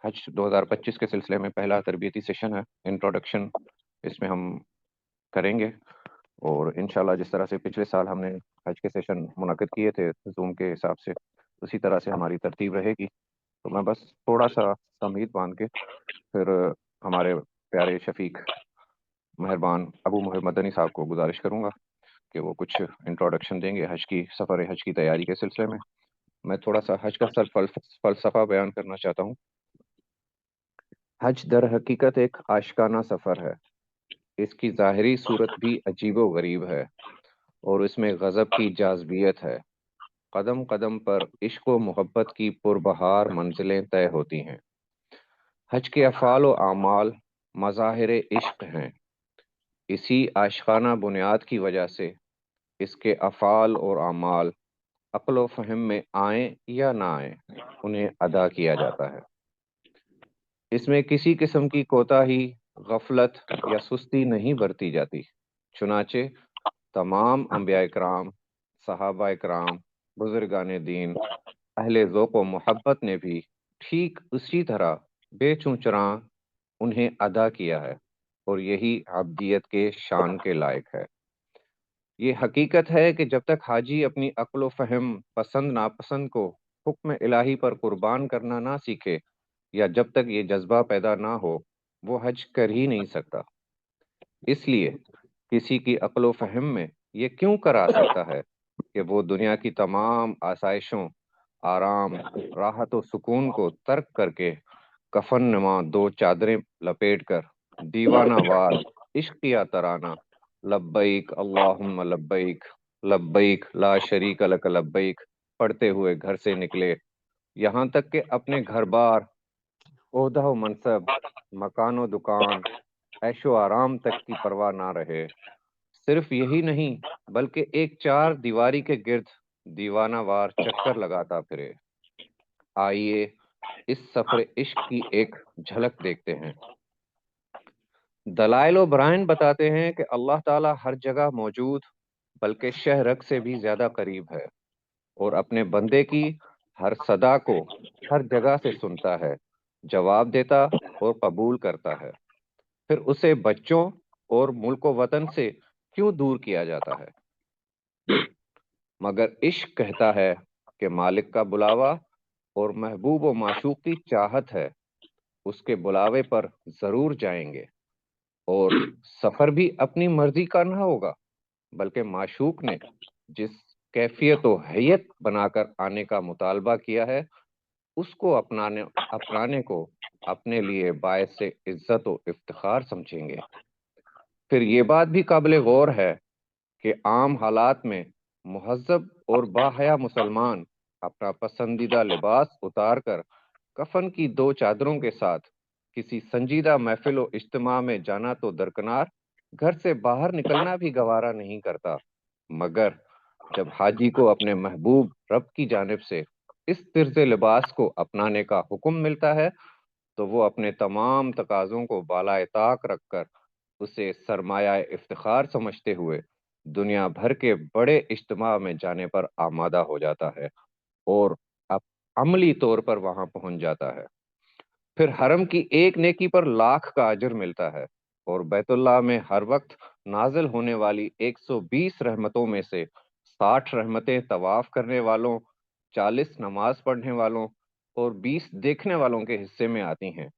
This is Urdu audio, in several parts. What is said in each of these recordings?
حج 2025 کے سلسلے میں پہلا تربیتی سیشن ہے، انٹروڈکشن اس میں ہم کریں گے، اور انشاءاللہ جس طرح سے پچھلے سال ہم نے حج کے سیشن منعقد کیے تھے زوم کے حساب سے، اسی طرح سے ہماری ترتیب رہے گی۔ تو میں بس تھوڑا سا تمہید باندھ کے پھر ہمارے پیارے شفیق مہربان ابو محمد مدنی صاحب کو گزارش کروں گا کہ وہ کچھ انٹروڈکشن دیں گے سفر حج کی تیاری کے سلسلے میں۔ میں تھوڑا سا حج کا فلسفہ بیان کرنا چاہتا ہوں۔ حج در حقیقت ایک عاشقانہ سفر ہے۔ اس کی ظاہری صورت بھی عجیب و غریب ہے، اور اس میں غضب کی جاذبیت ہے۔ قدم قدم پر عشق و محبت کی پربہار منزلیں طے ہوتی ہیں۔ حج کے افعال و اعمال مظاہر عشق ہیں۔ اسی عاشقانہ بنیاد کی وجہ سے اس کے افعال اور اعمال عقل و فہم میں آئیں یا نہ آئیں، انہیں ادا کیا جاتا ہے۔ اس میں کسی قسم کی کوتاہی، غفلت یا سستی نہیں برتی جاتی۔ چنانچہ تمام انبیاء کرام، صحابہ کرام، بزرگان دین، اہل ذوق و محبت نے بھی ٹھیک اسی طرح بے چونچراں انہیں ادا کیا ہے، اور یہی عبدیت کے شان کے لائق ہے۔ یہ حقیقت ہے کہ جب تک حاجی اپنی عقل و فہم، پسند ناپسند کو حکم الہی پر قربان کرنا نہ سیکھے، یا جب تک یہ جذبہ پیدا نہ ہو، وہ حج کر ہی نہیں سکتا۔ اس لیے کسی کی عقل و فہم میں یہ کیوں کر آ سکتا ہے کہ وہ دنیا کی تمام آسائشوں، آرام، راحت و سکون کو ترک کر کے کفن نما دو چادریں لپیٹ کر دیوانہ وار عشقیہ ترانہ لبیک اللہم لبیک، لبیک لا شریک لک لبیک پڑھتے ہوئے گھر سے نکلے، یہاں تک کہ اپنے گھر بار، عہدہ و منصب، مکان و دکان، عیش و آرام تک کی پرواہ نہ رہے۔ صرف یہی نہیں بلکہ ایک چار دیواری کے گرد دیوانہ وار چکر لگاتا پھرے۔ آئیے اس سفر عشق کی ایک جھلک دیکھتے ہیں۔ دلائل و برہین بتاتے ہیں کہ اللہ تعالیٰ ہر جگہ موجود، بلکہ شہ رگ سے بھی زیادہ قریب ہے، اور اپنے بندے کی ہر صدا کو ہر جگہ سے سنتا ہے، جواب دیتا اور قبول کرتا ہے۔ پھر اسے بچوں اور ملک و وطن سے کیوں دور کیا جاتا ہے؟ مگر عشق کہتا ہے کہ مالک کا بلاوا اور محبوب و معشوق کی چاہت ہے، اس کے بلاوے پر ضرور جائیں گے، اور سفر بھی اپنی مرضی کا نہ ہوگا، بلکہ معشوق نے جس کیفیت و حیت بنا کر آنے کا مطالبہ کیا ہے، اس کو اپنانے کو اپنے لیے باعث عزت و افتخار سمجھیں گے۔ پھر یہ بات بھی قابل غور ہے کہ عام حالات میں مہذب اور باحیا مسلمان اپنا پسندیدہ لباس اتار کر کفن کی دو چادروں کے ساتھ کسی سنجیدہ محفل و اجتماع میں جانا تو درکنار، گھر سے باہر نکلنا بھی گوارا نہیں کرتا۔ مگر جب حاجی کو اپنے محبوب رب کی جانب سے اس طرز لباس کو اپنانے کا حکم ملتا ہے، تو وہ اپنے تمام تقاضوں کو بالائے طاق رکھ کر اسے سرمایہ افتخار سمجھتے ہوئے دنیا بھر کے بڑے اجتماع میں جانے پر آمادہ ہو جاتا ہے، اور اب عملی طور پر وہاں پہنچ جاتا ہے۔ پھر حرم کی ایک نیکی پر لاکھ کا اجر ملتا ہے، اور بیت اللہ میں ہر وقت نازل ہونے والی 120 رحمتوں میں سے 60 رحمتیں طواف کرنے والوں، 40 نماز پڑھنے والوں اور 20 دیکھنے والوں کے حصے میں آتی ہیں۔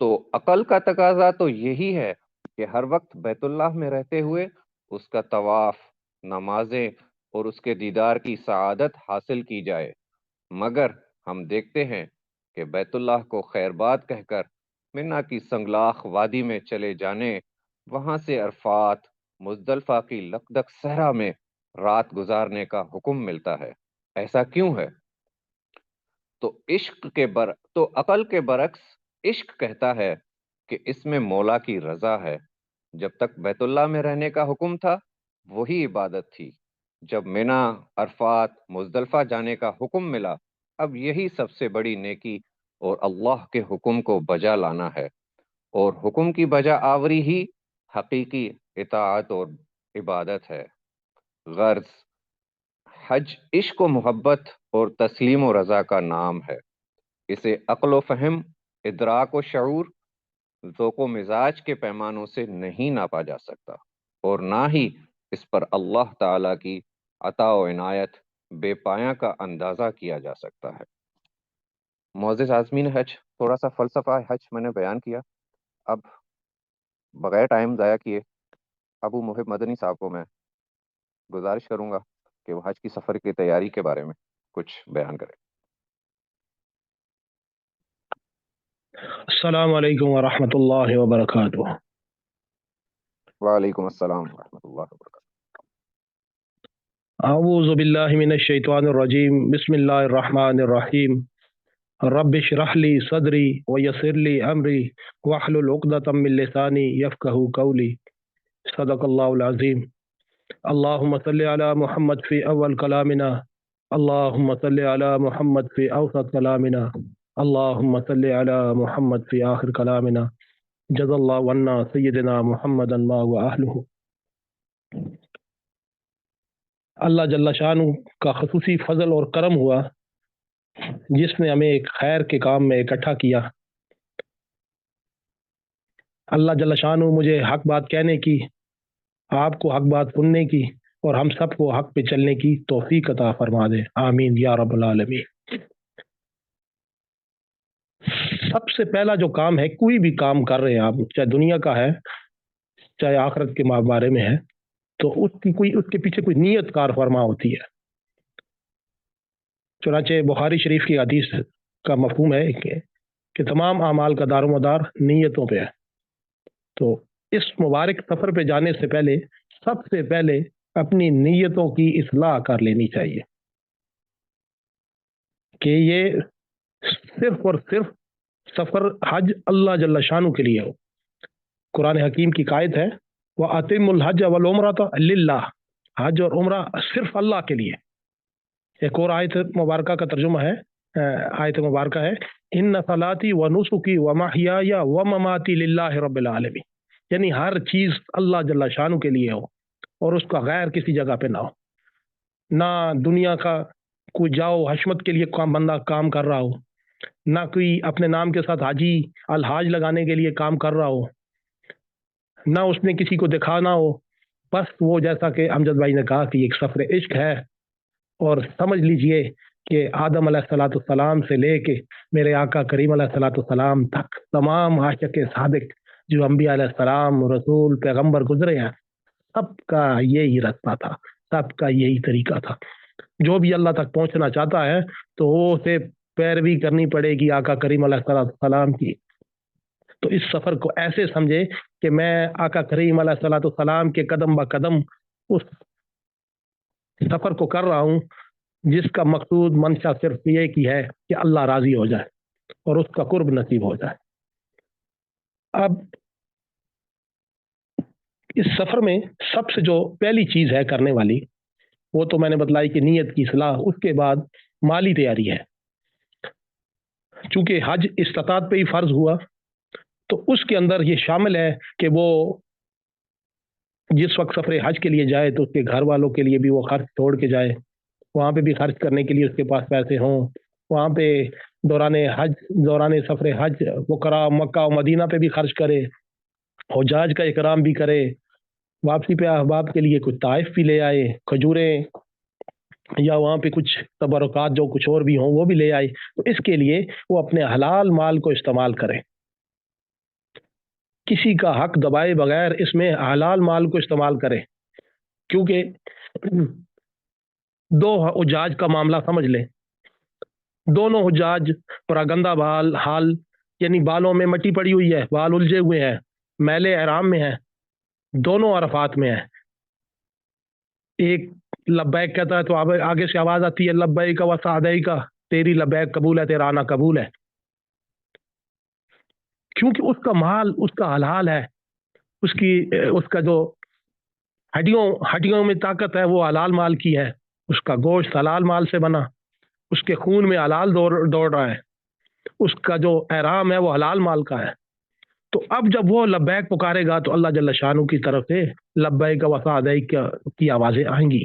تو عقل کا تقاضا تو یہی ہے کہ ہر وقت بیت اللہ میں رہتے ہوئے اس کا طواف، نمازیں اور اس کے دیدار کی سعادت حاصل کی جائے۔ مگر ہم دیکھتے ہیں کہ بیت اللہ کو خیر باد کہہ کر منا کی سنگلاخ وادی میں چلے جانے، وہاں سے عرفات، مزدلفہ کی لقدق صحرا میں رات گزارنے کا حکم ملتا ہے۔ ایسا کیوں ہے؟ تو عقل کے برعکس عشق کہتا ہے کہ اس میں مولا کی رضا ہے۔ جب تک بیت اللہ میں رہنے کا حکم تھا، وہی عبادت تھی۔ جب منا، عرفات، مزدلفہ جانے کا حکم ملا، اب یہی سب سے بڑی نیکی اور اللہ کے حکم کو بجا لانا ہے، اور حکم کی بجا آوری ہی حقیقی اطاعت اور عبادت ہے۔ غرض حج عشق و محبت اور تسلیم و رضا کا نام ہے۔ اسے عقل و فہم، ادراک و شعور ذوق و مزاج کے پیمانوں سے نہیں ناپا جا سکتا، اور نہ ہی اس پر اللہ تعالیٰ کی عطا و عنایت بے پایاں کا اندازہ کیا جا سکتا ہے۔ معزز عازمین حج، تھوڑا سا فلسفہ حج میں نے بیان کیا۔ اب بغیر ٹائم ضائع کیے ابو محب مدنی صاحب کو میں گزارش کروں گا کہ وہ حج کی سفر کی تیاری کے بارے میں کچھ بیان کریں۔ السلام علیکم ورحمۃ اللہ وبرکاتہ۔ وعلیکم السلام ورحمۃ اللہ وبرکاتہ۔ اعوذ باللہ من الشیطان الرجیم، بسم اللہ الرحمن الرحیم۔ رب اشرح لی صدری ویسر لی امری واحلل عقدۃ من لسانی یفقهوا قولی۔ صدق اللہ العظیم۔ اللہم صلی علی محمد فی اول کلامنا، اللہم صلی علی محمد فی اوسط کلامنا، اللہم صلی علی محمد فی آخر کلامنا، جزا اللہ عنا سیدنا محمد ما و اہلہ۔ اللہ جل شانہ کا خصوصی فضل اور کرم ہوا جس نے ہمیں ایک خیر کے کام میں اکٹھا کیا۔ اللہ جل شانہ مجھے حق بات کہنے کی، آپ کو حق بات سننے کی، اور ہم سب کو حق پہ چلنے کی توفیق عطا فرما دے، آمین یا رب العالمین۔ سب سے پہلا جو کام ہے، کوئی بھی کام کر رہے ہیں آپ، چاہے دنیا کا ہے چاہے آخرت کے بارے میں ہے، تو اس کے پیچھے کوئی نیت کار فرما ہوتی ہے۔ چنانچہ بخاری شریف کی حدیث کا مفہوم ہے کہ تمام اعمال کا دار و مدار نیتوں پہ ہے۔ تو اس مبارک سفر پہ جانے سے پہلے سب سے پہلے اپنی نیتوں کی اصلاح کر لینی چاہیے کہ یہ صرف اور صرف سفر حج اللہ جل شانہ کے لیے ہو۔ قرآن حکیم کی قائد ہے، وَأَتِمُّ الْحَجَّ وَالْعُمْرَةَ لِلَّهِ، حج اور عمرہ صرف اللہ کے لیے۔ ایک اور آیت مبارکہ کا ترجمہ ہے، آیت مبارکہ ہے، إِنَّ صَلَاتِي وَنُسُكِي وَمَحْيَايَ وَمَمَاتِي لِلَّهِ رَبِّ الْعَالَمِينَ، یعنی ہر چیز اللہ جل شانہ کے لیے ہو اور اس کا غیر کسی جگہ پہ نہ ہو۔ نہ دنیا کا کوئی جاؤ حشمت کے لیے بندہ کام کر رہا ہو، نہ کوئی اپنے نام کے ساتھ حاجی الحاج لگانے کے لیے کام کر رہا ہو، نہ اس نے کسی کو دکھانا ہو۔ بس وہ جیسا کہ امجد بھائی نے کہا کہ ایک سفر عشق ہے، اور سمجھ لیجئے کہ آدم علیہ الصلوۃ والسلام سے لے کے میرے آقا کریم علیہ الصلوۃ والسلام تک تمام عاشق صادق جو انبیاء علیہ السلام، رسول، پیغمبر گزرے ہیں، سب کا یہی رستہ تھا، سب کا یہی طریقہ تھا۔ جو بھی اللہ تک پہنچنا چاہتا ہے تو وہ اسے پیروی کرنی پڑے گی آقا کریم علیہ الصلوۃ والسلام کی۔ تو اس سفر کو ایسے سمجھے کہ میں آقا کریم علیہ الصلوۃ والسلام کے قدم با قدم اس سفر کو کر رہا ہوں، جس کا مقصود منشا صرف یہ کی ہے کہ اللہ راضی ہو جائے اور اس کا قرب نصیب ہو جائے۔ اب اس سفر میں سب سے جو پہلی چیز ہے کرنے والی، وہ تو میں نے بتلائی کہ نیت کی اصلاح، اس کے بعد مالی تیاری ہے۔ چونکہ حج استطاعت پہ ہی فرض ہوا، تو اس کے اندر یہ شامل ہے کہ وہ جس وقت سفر حج کے لیے جائے تو اس کے گھر والوں کے لیے بھی وہ خرچ چھوڑ کے جائے، وہاں پہ بھی خرچ کرنے کے لیے اس کے پاس پیسے ہوں، وہاں پہ دوران سفر حج وقرا مکہ و مدینہ پہ بھی خرچ کرے، حجاج کا اکرام بھی کرے، واپسی پہ احباب کے لیے کچھ طائف بھی لے آئے، کھجوریں یا وہاں پہ کچھ تبرکات جو کچھ اور بھی ہوں وہ بھی لے آئے۔ تو اس کے لیے وہ اپنے حلال مال کو استعمال کرے، کسی کا حق دبائے بغیر اس میں حلال مال کو استعمال کرے۔ کیونکہ دو حجاج کا معاملہ سمجھ لیں، دونوں حجاج پراگندہ حال، یعنی بالوں میں مٹی پڑی ہوئی ہے، بال الجھے ہوئے ہیں، میلے احرام میں ہیں، دونوں عرفات میں ہیں۔ ایک لبیک کہتا ہے تو آگے سے آواز آتی ہے لبیک و سعدیک، تیری لبیک قبول ہے، تیرا آنا قبول ہے، کیونکہ اس کا مال اس کا حلال ہے، اس کا جو ہڈیوں میں طاقت ہے وہ حلال مال کی ہے، اس کا گوشت حلال مال سے بنا، اس کے خون میں حلال دوڑ رہا ہے، اس کا جو احرام ہے وہ حلال مال کا ہے۔ تو اب جب وہ لبیک پکارے گا تو اللہ جل شانہ کی طرف سے لبیک و سعدیک کی آوازیں آئیں گی۔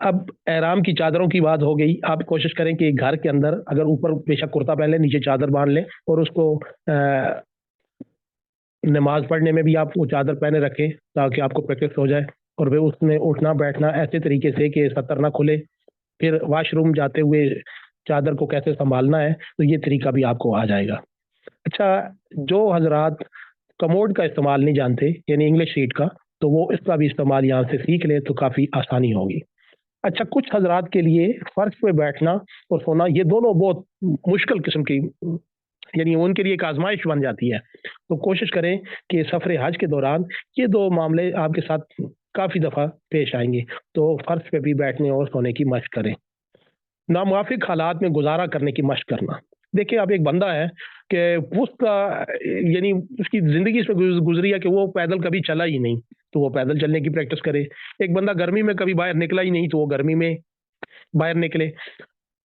اب احرام کی چادروں کی بات ہو گئی. آپ کوشش کریں کہ گھر کے اندر اگر اوپر بے شک کرتا پہن لیں, نیچے چادر باندھ لیں, اور اس کو نماز پڑھنے میں بھی آپ وہ چادر پہنے رکھیں تاکہ آپ کو پریکٹس ہو جائے. اور پھر اس میں اٹھنا بیٹھنا ایسے طریقے سے کہ سطر نہ کھلے. پھر واش روم جاتے ہوئے چادر کو کیسے سنبھالنا ہے, تو یہ طریقہ بھی آپ کو آ جائے گا. اچھا, جو حضرات کموڈ کا استعمال نہیں جانتے, یعنی انگلش شیٹ کا, تو وہ اس کا بھی استعمال یہاں سے سیکھ لے تو کافی آسانی ہوگی. اچھا, کچھ حضرات کے لیے فرش پہ بیٹھنا اور سونا یہ دونوں بہت مشکل قسم کی, یعنی ان کے لیے ایک آزمائش بن جاتی ہے. تو کوشش کریں کہ سفر حج کے دوران یہ دو معاملے آپ کے ساتھ کافی دفعہ پیش آئیں گے. تو فرش پہ بھی بیٹھنے اور سونے کی مشق کریں. ناموافق حالات میں گزارا کرنے کی مشق کرنا. دیکھیں, اب ایک بندہ ہے کہ اس کا یعنی اس کی زندگی اس میں گزری ہے کہ وہ پیدل کبھی چلا ہی نہیں, تو وہ پیدل چلنے کی پریکٹس کرے. ایک بندہ گرمی میں کبھی باہر نکلا ہی نہیں, تو وہ گرمی میں باہر نکلے.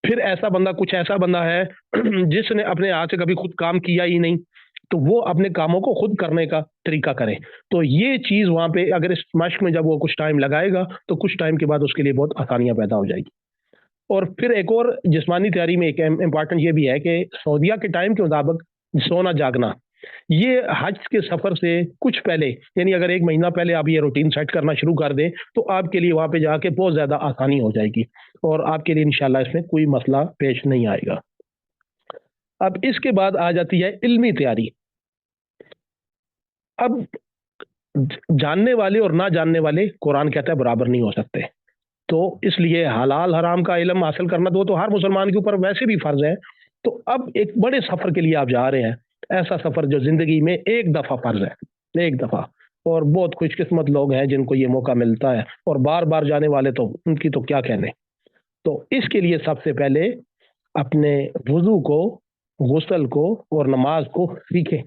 پھر کچھ ایسا بندہ ہے جس نے اپنے ہاتھ سے کبھی خود کام کیا ہی نہیں, تو وہ اپنے کاموں کو خود کرنے کا طریقہ کرے. تو یہ چیز وہاں پہ اگر اس مشق میں جب وہ کچھ ٹائم لگائے گا تو کچھ ٹائم کے بعد اس کے لیے بہت آسانیاں پیدا ہو جائے گی. اور پھر ایک اور جسمانی تیاری میں ایک امپورٹنٹ یہ بھی ہے کہ سعودیہ کے ٹائم کے مطابق سونا جاگنا, یہ حج کے سفر سے کچھ پہلے, یعنی اگر ایک مہینہ پہلے آپ یہ روٹین سیٹ کرنا شروع کر دیں تو آپ کے لیے وہاں پہ جا کے بہت زیادہ آسانی ہو جائے گی, اور آپ کے لیے انشاءاللہ اس میں کوئی مسئلہ پیش نہیں آئے گا. اب اس کے بعد آ جاتی ہے علمی تیاری. اب جاننے والے اور نہ جاننے والے قرآن کہتا ہے برابر نہیں ہو سکتے, تو اس لیے حلال حرام کا علم حاصل کرنا تو ہر مسلمان کے اوپر ویسے بھی فرض ہے. تو اب ایک بڑے سفر کے لیے آپ جا رہے ہیں, ایسا سفر جو زندگی میں ایک دفعہ فرض ہے, ایک دفعہ, اور بہت خوش قسمت لوگ ہیں جن کو یہ موقع ملتا ہے, اور بار بار جانے والے تو ان کی تو کیا کہنے. تو اس کے لیے سب سے پہلے اپنے وضو کو, غسل کو اور نماز کو سیکھیں.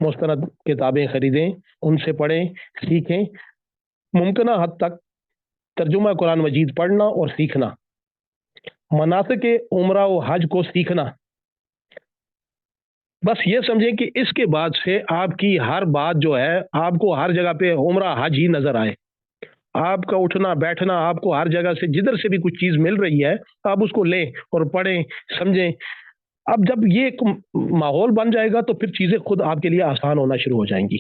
مستند کتابیں خریدیں, ان سے پڑھیں, سیکھیں. ممکنہ حد تک ترجمہ قرآن مجید پڑھنا اور سیکھنا. مناسک عمرہ و حج کو سیکھنا. بس یہ سمجھیں کہ اس کے بعد سے آپ کی ہر بات جو ہے آپ کو ہر جگہ پہ عمرہ حج ہی نظر آئے. آپ کا اٹھنا بیٹھنا آپ کو ہر جگہ سے جدھر سے بھی کچھ چیز مل رہی ہے آپ اس کو لیں اور پڑھیں, سمجھیں. اب جب یہ ایک ماحول بن جائے گا تو پھر چیزیں خود آپ کے لیے آسان ہونا شروع ہو جائیں گی.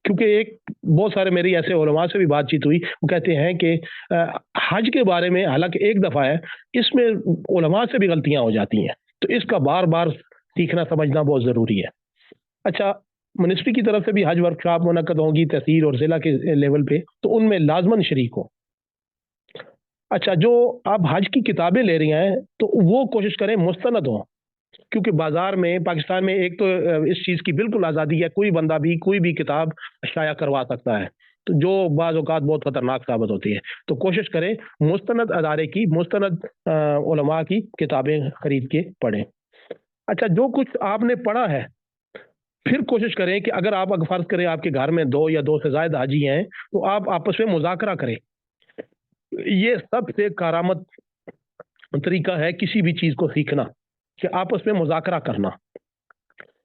کیونکہ ایک بہت سارے میری ایسے علماء سے بھی بات چیت ہوئی, وہ کہتے ہیں کہ حج کے بارے میں حالانکہ ایک دفعہ ہے, اس میں علماء سے بھی غلطیاں ہو جاتی ہیں, تو اس کا بار بار سیکھنا سمجھنا بہت ضروری ہے. اچھا, منسٹری کی طرف سے بھی حج ورکشاپ منعقد ہوگی تحصیل اور ضلع کے لیول پہ, تو ان میں لازماً شریک ہو. اچھا, جو آپ حج کی کتابیں لے رہی ہیں تو وہ کوشش کریں مستند ہوں, کیونکہ بازار میں پاکستان میں ایک تو اس چیز کی بالکل آزادی ہے, کوئی بندہ بھی کوئی بھی کتاب شائع کروا سکتا ہے, تو جو بعض اوقات بہت خطرناک ثابت ہوتی ہے. تو کوشش کریں مستند ادارے کی, مستند علماء کی کتابیں خرید کے پڑھیں. اچھا, جو کچھ آپ نے پڑھا ہے پھر کوشش کریں کہ اگر آپ فرض کریں آپ کے گھر میں 2 یا 2 سے زائد حاجی ہیں تو آپ آپس میں مذاکرہ کریں. یہ سب سے کارآمد طریقہ ہے کسی بھی چیز کو سیکھنا, کہ آپس میں مذاکرہ کرنا.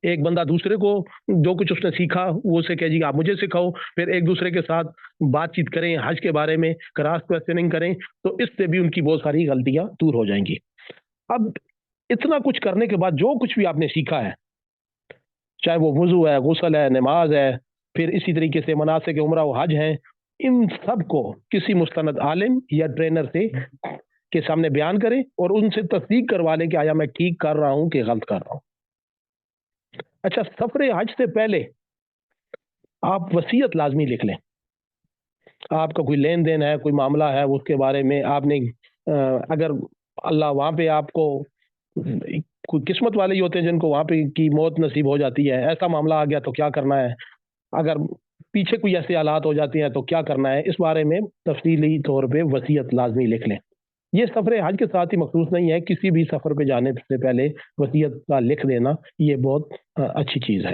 ایک بندہ دوسرے کو جو کچھ اس نے سیکھا وہ اسے کہے جی آپ مجھے سکھاؤ, پھر ایک دوسرے کے ساتھ بات چیت کریں, حج کے بارے میں کراس کوسچننگ کریں, تو اس سے بھی ان کی بہت ساری غلطیاں دور ہو جائیں گی. اب اتنا کچھ کرنے کے بعد جو کچھ بھی آپ نے سیکھا ہے, چاہے وہ وضو ہے, غسل ہے, نماز ہے, پھر اسی طریقے سے مناسک عمرہ و حج ہیں, ان سب کو کسی مستند عالم یا ٹرینر سے کے سامنے بیان کریں اور ان سے تصدیق کروا لیں کہ آیا میں ٹھیک کر رہا ہوں کہ غلط کر رہا ہوں. اچھا, سفر حج سے پہلے آپ وصیت لازمی لکھ لیں. آپ کا کوئی لین دین ہے, کوئی معاملہ ہے, اس کے بارے میں آپ نے اگر اللہ وہاں پہ آپ کو, کوئی قسمت والے ہی ہوتے ہیں جن کو وہاں پہ کی موت نصیب ہو جاتی ہے, ایسا معاملہ آ گیا تو کیا کرنا ہے, اگر پیچھے کوئی ایسے حالات ہو جاتے ہیں تو کیا کرنا ہے, اس بارے میں تفصیلی طور پہ وصیت لازمی لکھ لیں. یہ سفر حج کے ساتھ ہی مخصوص نہیں ہے, کسی بھی سفر پہ جانے سے پہلے وصیت کا لکھ دینا یہ بہت اچھی چیز ہے.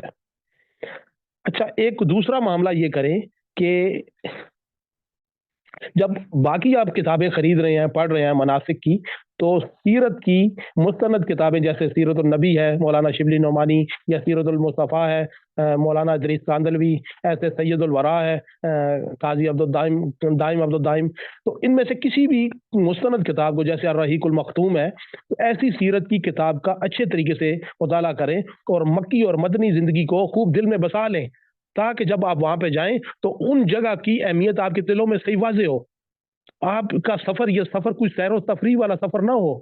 اچھا, ایک دوسرا معاملہ یہ کریں کہ جب باقی آپ کتابیں خرید رہے ہیں, پڑھ رہے ہیں مناسک کی, تو سیرت کی مستند کتابیں جیسے سیرت النبی ہے مولانا شبلی نعمانی، یا سیرت المصطفیٰ ہے مولانا ادریس کاندلوی، ایسے سید الورا ہے قاضی دائم عبد الدائم، تو ان میں سے کسی بھی مستند کتاب کو، جیسے الرحیق المختوم ہے، تو ایسی سیرت کی کتاب کا اچھے طریقے سے مطالعہ کریں اور مکی اور مدنی زندگی کو خوب دل میں بسا لیں، تاکہ جب آپ وہاں پہ جائیں تو ان جگہ کی اہمیت آپ کے دلوں میں صحیح واضح ہو۔ آپ کا سفر یہ سفر کوئی سیر و تفریح والا سفر نہ ہو،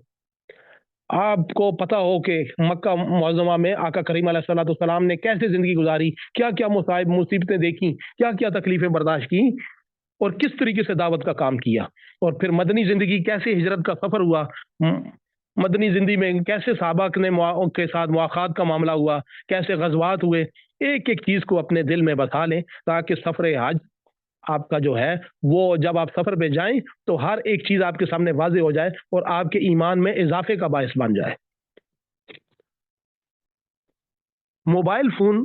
آپ کو پتا ہو کہ مکہ معظمہ میں آقا کریم علیہ الصلوۃ والسلام نے کیسے زندگی گزاری، کیا کیا مصائب مصیبتیں دیکھی، کیا کیا تکلیفیں برداشت کی، اور کس طریقے سے دعوت کا کام کیا، اور پھر مدنی زندگی کیسے ہجرت کا سفر ہوا، مدنی زندگی میں کیسے صحابہ کے ساتھ مواخات کا معاملہ ہوا، کیسے غزوات ہوئے، ایک ایک چیز کو اپنے دل میں بسا لیں، تاکہ سفر حج آپ کا جو ہے وہ جب آپ سفر پہ جائیں تو ہر ایک چیز آپ کے سامنے واضح ہو جائے اور آپ کے ایمان میں اضافے کا باعث بن جائے۔ موبائل فون،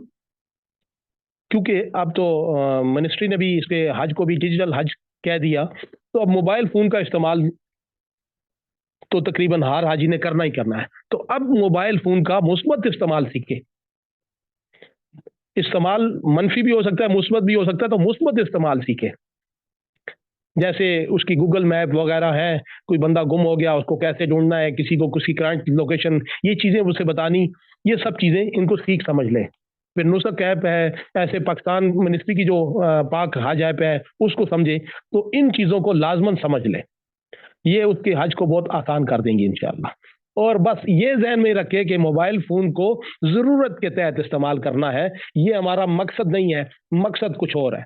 کیونکہ اب تو منسٹری نے بھی اس کے حج کو بھی ڈیجیٹل حج کہہ دیا، تو اب موبائل فون کا استعمال تو تقریباً ہر حاجی نے کرنا ہی کرنا ہے، تو اب موبائل فون کا مثبت استعمال سیکھے۔ استعمال منفی بھی ہو سکتا ہے، مثبت بھی ہو سکتا ہے، تو مثبت استعمال سیکھے۔ جیسے اس کی گوگل میپ وغیرہ ہے، کوئی بندہ گم ہو گیا اس کو کیسے ڈھونڈنا ہے، کسی کو کسی کرنٹ لوکیشن، یہ چیزیں اسے بتانی، یہ سب چیزیں ان کو سیکھ سمجھ لے۔ پھر نسک ایپ ہے، ایسے پاکستان منسٹری کی جو پاک حج ایپ ہے اس کو سمجھے، تو ان چیزوں کو لازماً سمجھ لے، یہ اس کے حج کو بہت آسان کر دیں گے انشاءاللہ۔ اور بس یہ ذہن میں رکھے کہ موبائل فون کو ضرورت کے تحت استعمال کرنا ہے، یہ ہمارا مقصد نہیں ہے، مقصد کچھ اور ہے۔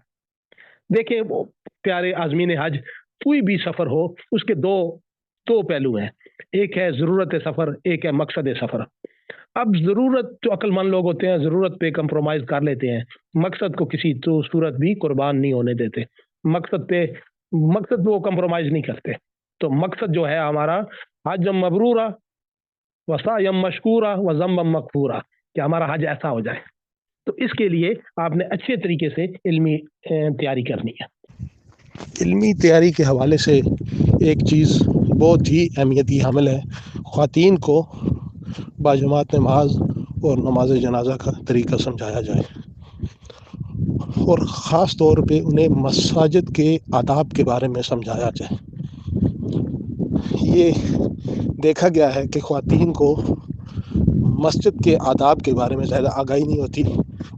دیکھیں وہ پیارے عازمین حج، کوئی بھی سفر ہو اس کے دو پہلو ہیں، ایک ہے ضرورت سفر، ایک ہے مقصد سفر۔ اب ضرورت جو عقل مند لوگ ہوتے ہیں ضرورت پہ کمپرومائز کر لیتے ہیں، مقصد کو کسی تو صورت بھی قربان نہیں ہونے دیتے، مقصد پہ وہ کمپرومائز نہیں کرتے۔ تو مقصد جو ہے ہمارا حج مبرورا وسعیم مشکورا وذنبا مغفورا، کہ ہمارا حج ایسا ہو جائے، تو اس کے لیے آپ نے اچھے طریقے سے علمی تیاری کرنی ہے۔ علمی تیاری کے حوالے سے ایک چیز بہت ہی اہمیت کی حامل ہے، خواتین کو باجماعت نماز اور نماز جنازہ کا طریقہ سمجھایا جائے، اور خاص طور پہ انہیں مساجد کے آداب کے بارے میں سمجھایا جائے۔ یہ دیکھا گیا ہے کہ خواتین کو مسجد کے آداب کے بارے میں زیادہ آگاہی نہیں ہوتی،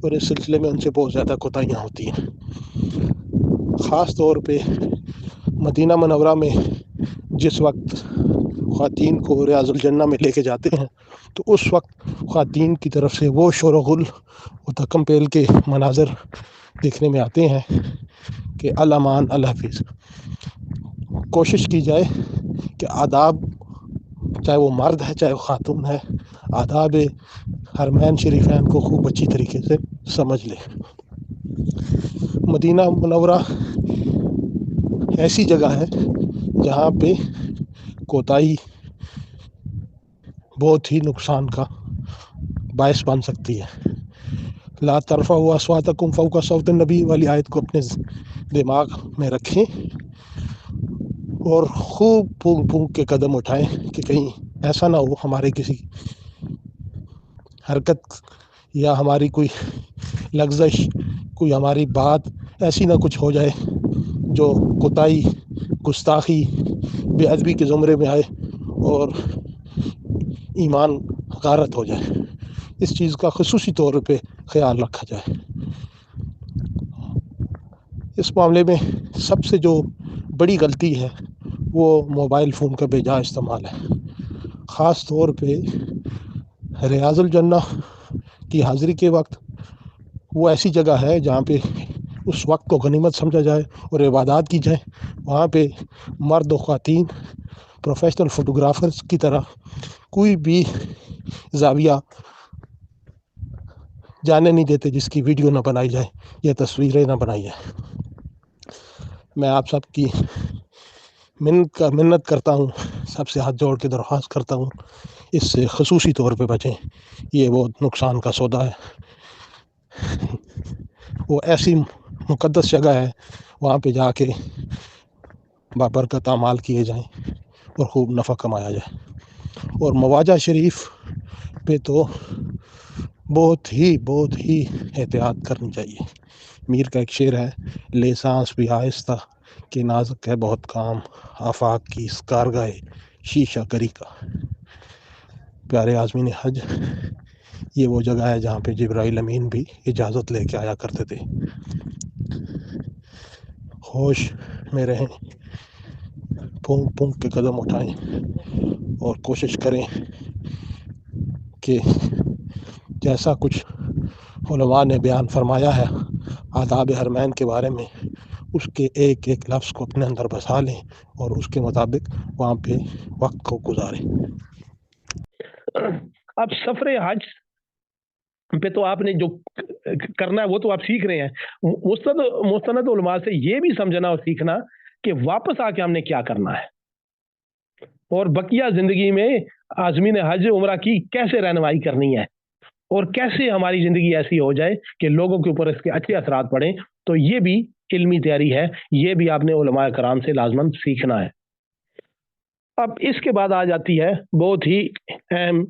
اور اس سلسلے میں ان سے بہت زیادہ کوتاہیاں ہوتی ہیں۔ خاص طور پہ مدینہ منورہ میں جس وقت خواتین کو ریاض الجنہ میں لے کے جاتے ہیں، تو اس وقت خواتین کی طرف سے وہ شور و غل و تکمپیل کے مناظر دیکھنے میں آتے ہیں کہ الامان الحفیظ۔ کوشش کی جائے کہ آداب، چاہے وہ مرد ہے چاہے وہ خاتون ہے، آداب حرمین شریفین کو خوب اچھی طریقے سے سمجھ لے۔ مدینہ منورہ ایسی جگہ ہے جہاں پہ کوتاہی بہت ہی نقصان کا باعث بن سکتی ہے۔ لا ترفعوا اصواتکم فوق صوت النبی والی آیت کو اپنے دماغ میں رکھیں اور خوب پھونک پھونک کے قدم اٹھائیں کہ کہیں ایسا نہ ہو ہمارے کسی حرکت یا ہماری کوئی لغزش، کوئی ہماری بات ایسی نہ کچھ ہو جائے جو کوتاہی، گستاخی، بے ادبی کے زمرے میں آئے اور ایمان غارت ہو جائے۔ اس چیز کا خصوصی طور پہ خیال رکھا جائے۔ اس معاملے میں سب سے جو بڑی غلطی ہے وہ موبائل فون کا بے جا استعمال ہے۔ خاص طور پہ ریاض الجنہ کی حاضری کے وقت وہ ایسی جگہ ہے جہاں پہ اس وقت کو غنیمت سمجھا جائے اور عبادات کی جائے۔ وہاں پہ مرد و خواتین پروفیشنل فوٹوگرافرز کی طرح کوئی بھی زاویہ جانے نہیں دیتے جس کی ویڈیو نہ بنائی جائے یا تصویریں نہ بنائی جائیں۔ میں آپ سب کی منت کرتا ہوں، سب سے ہاتھ جوڑ کے درخواست کرتا ہوں اس سے خصوصی طور پہ بچیں، یہ بہت نقصان کا سودا ہے۔ وہ ایسی مقدس جگہ ہے، وہاں پہ جا کے بابرکت اعمال کیے جائیں، اور خوب نفع کمایا جائے. اور مواجہ شریف پہ تو بہت ہی احتیاط کرنی چاہیے. میر کا ایک شعر ہے، لے سانس بھی آہستہ کہ نازک ہے بہت کام، آفاق کی اس کارگاہ شیشہ گری کا. پیارے عازمین حج، یہ وہ جگہ ہے جہاں پہ جبرائیل امین بھی اجازت لے کے آیا کرتے تھے. ہوش میں رہیں، پھونک پھونک کے قدم اٹھائیں اور کوشش کریں کہ جیسا کچھ علماء نے بیان فرمایا ہے آداب حرمین کے بارے میں، اس کے ایک ایک لفظ کو اپنے اندر بسا لیں اور اس کے مطابق وہاں پہ وقت کو گزاریں. اب سفر حج پہ تو آپ نے جو کرنا ہے وہ تو آپ سیکھ رہے ہیں. مستند علماء سے یہ بھی سمجھنا اور سیکھنا کہ واپس آ کے ہم نے کیا کرنا ہے، اور بقیہ زندگی میں عازمین حج عمرہ کی کیسے رہنمائی کرنی ہے، اور کیسے ہماری زندگی ایسی ہو جائے کہ لوگوں کے اوپر اس کے اچھے اثرات پڑیں. تو یہ بھی علمی تیاری ہے، یہ بھی آپ نے علماء کرام سے لازماً سیکھنا ہے. اب اس کے بعد آ جاتی ہے بہت ہی اہم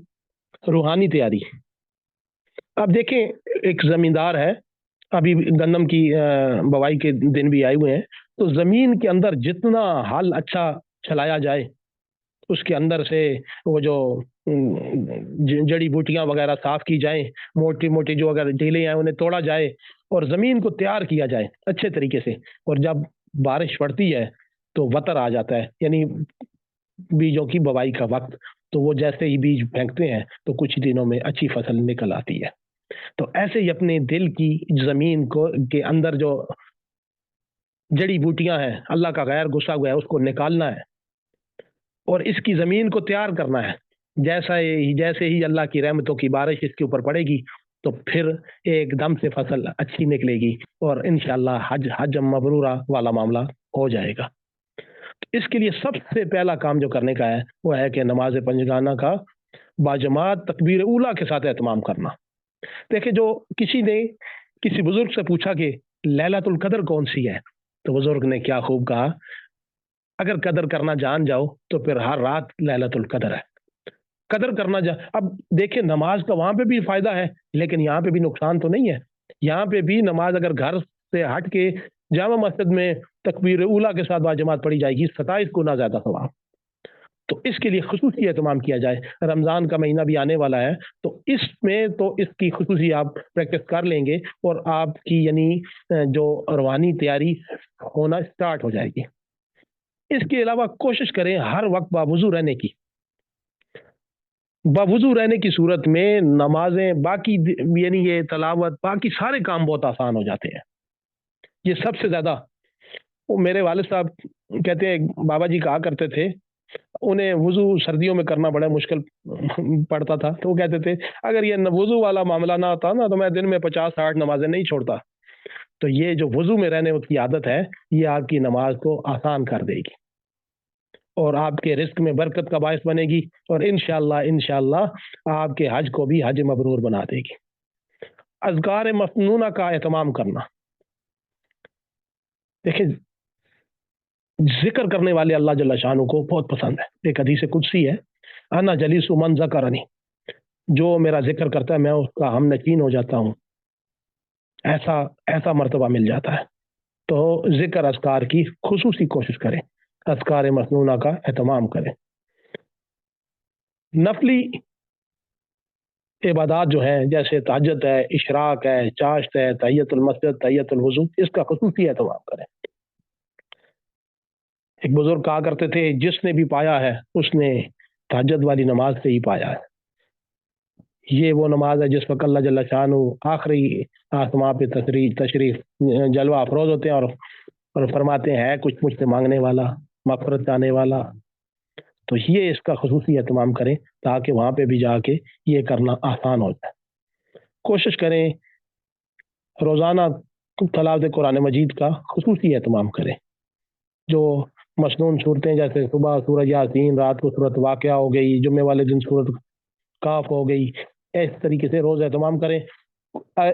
روحانی تیاری. اب دیکھیں، ایک زمیندار ہے، ابھی گندم کی بوائی کے دن بھی آئے ہوئے ہیں، تو زمین کے اندر جتنا حل اچھا چلایا جائے، اس کے اندر سے وہ جو جڑی بوٹیاں وغیرہ صاف کی جائیں، موٹی موٹی جو اگر ڈھیلے ہیں انہیں توڑا جائے اور زمین کو تیار کیا جائے اچھے طریقے سے، اور جب بارش پڑتی ہے تو وتر آ جاتا ہے، یعنی بیجوں کی بوائی کا وقت. تو وہ جیسے ہی بیج پھینکتے ہیں تو کچھ دنوں میں اچھی فصل نکل آتی ہے. تو ایسے ہی اپنے دل کی زمین کو کے اندر جو جڑی بوٹیاں ہیں، اللہ کا غیر گھسا ہوا ہے، اس کو نکالنا ہے اور اس کی زمین کو تیار کرنا ہے. جیسے ہی اللہ کی رحمتوں کی بارش اس کے اوپر پڑے گی تو پھر ایک دم سے فصل اچھی نکلے گی اور انشاءاللہ حج مبرورہ والا معاملہ ہو جائے گا. اس کے لیے سب سے پہلا کام جو کرنے کا ہے وہ ہے کہ نماز پنجگانہ کا باجماعت تکبیر اولیٰ کے ساتھ اہتمام کرنا. دیکھیں، جو کسی نے کسی بزرگ سے پوچھا کہ لیلۃ القدر کون سی ہے، تو بزرگ نے کیا خوب کہا، اگر قدر کرنا جان جاؤ تو پھر ہر رات لیلۃ القدر ہے. قدر کرنا اب دیکھیں، نماز کا وہاں پہ بھی فائدہ ہے لیکن یہاں پہ بھی نقصان تو نہیں ہے. یہاں پہ بھی نماز اگر گھر سے ہٹ کے جامع مسجد میں تکبیر اولیٰ کے ساتھ باجماعت پڑھی جائے گی 27 گنا زیادہ ثواب. تو اس کے لیے خصوصی اہتمام کیا جائے. رمضان کا مہینہ بھی آنے والا ہے، تو اس میں تو اس کی خصوصی آپ پریکٹس کر لیں گے اور آپ کی یعنی جو روحانی تیاری ہونا سٹارٹ ہو جائے گی. اس کے علاوہ کوشش کریں ہر وقت باوضو رہنے کی. باوضو رہنے کی صورت میں نمازیں، باقی یعنی یہ تلاوت، باقی سارے کام بہت آسان ہو جاتے ہیں. یہ سب سے زیادہ میرے والد صاحب کہتے ہیں، بابا جی کہا کرتے تھے، انہیں وضو سردیوں میں کرنا بڑا مشکل پڑتا تھا، تو وہ کہتے تھے اگر یہ وضو والا معاملہ نہ ہوتا نا تو میں دن میں 50-60 نمازیں نہیں چھوڑتا. تو یہ جو وضو میں رہنے کی عادت ہے یہ آپ کی نماز کو آسان کر دے گی اور آپ کے رزق میں برکت کا باعث بنے گی، اور انشاءاللہ آپ کے حج کو بھی حج مبرور بنا دے گی. اذکار مسنونہ کا اہتمام کرنا. دیکھیں، ذکر کرنے والے اللہ جل شانہ کو بہت پسند ہے. ایک حدیث قدسی ہے، انا جلیس من ذکرنی، جو میرا ذکر کرتا ہے میں اس کا ہم نشین ہو جاتا ہوں. ایسا مرتبہ مل جاتا ہے. تو ذکر اذکار کی خصوصی کوشش کریں، اذکار مسنونہ کا اہتمام کریں. نفلی عبادات جو ہیں جیسے تہجد ہے، اشراق ہے، چاشت ہے، تحیۃ المسجد، تحیۃ الوضو، اس کا خصوصی اہتمام کریں. ایک بزرگ کہا کرتے تھے، جس نے بھی پایا ہے اس نے تہجد والی نماز سے ہی پایا ہے. یہ وہ نماز ہے جس وقت اللہ جل شانہ آخری آسمان پہ تشریف جلوہ افروز ہوتے ہیں اور فرماتے ہیں کچھ مجھ سے مانگنے والا، مغفرت چاہنے والا. تو یہ اس کا خصوصی اہتمام کریں تاکہ وہاں پہ بھی جا کے یہ کرنا آسان ہو جائے. کوشش کریں روزانہ تلاوت قرآن مجید کا خصوصی اہتمام کریں. جو مسنون صورتیں جیسے صبح سورہ یاسین، رات کو سورۃ واقعہ ہو گئی، جمعے والے دن سورۃ کاف ہو گئی، اس طریقے سے روز اہتمام کریں.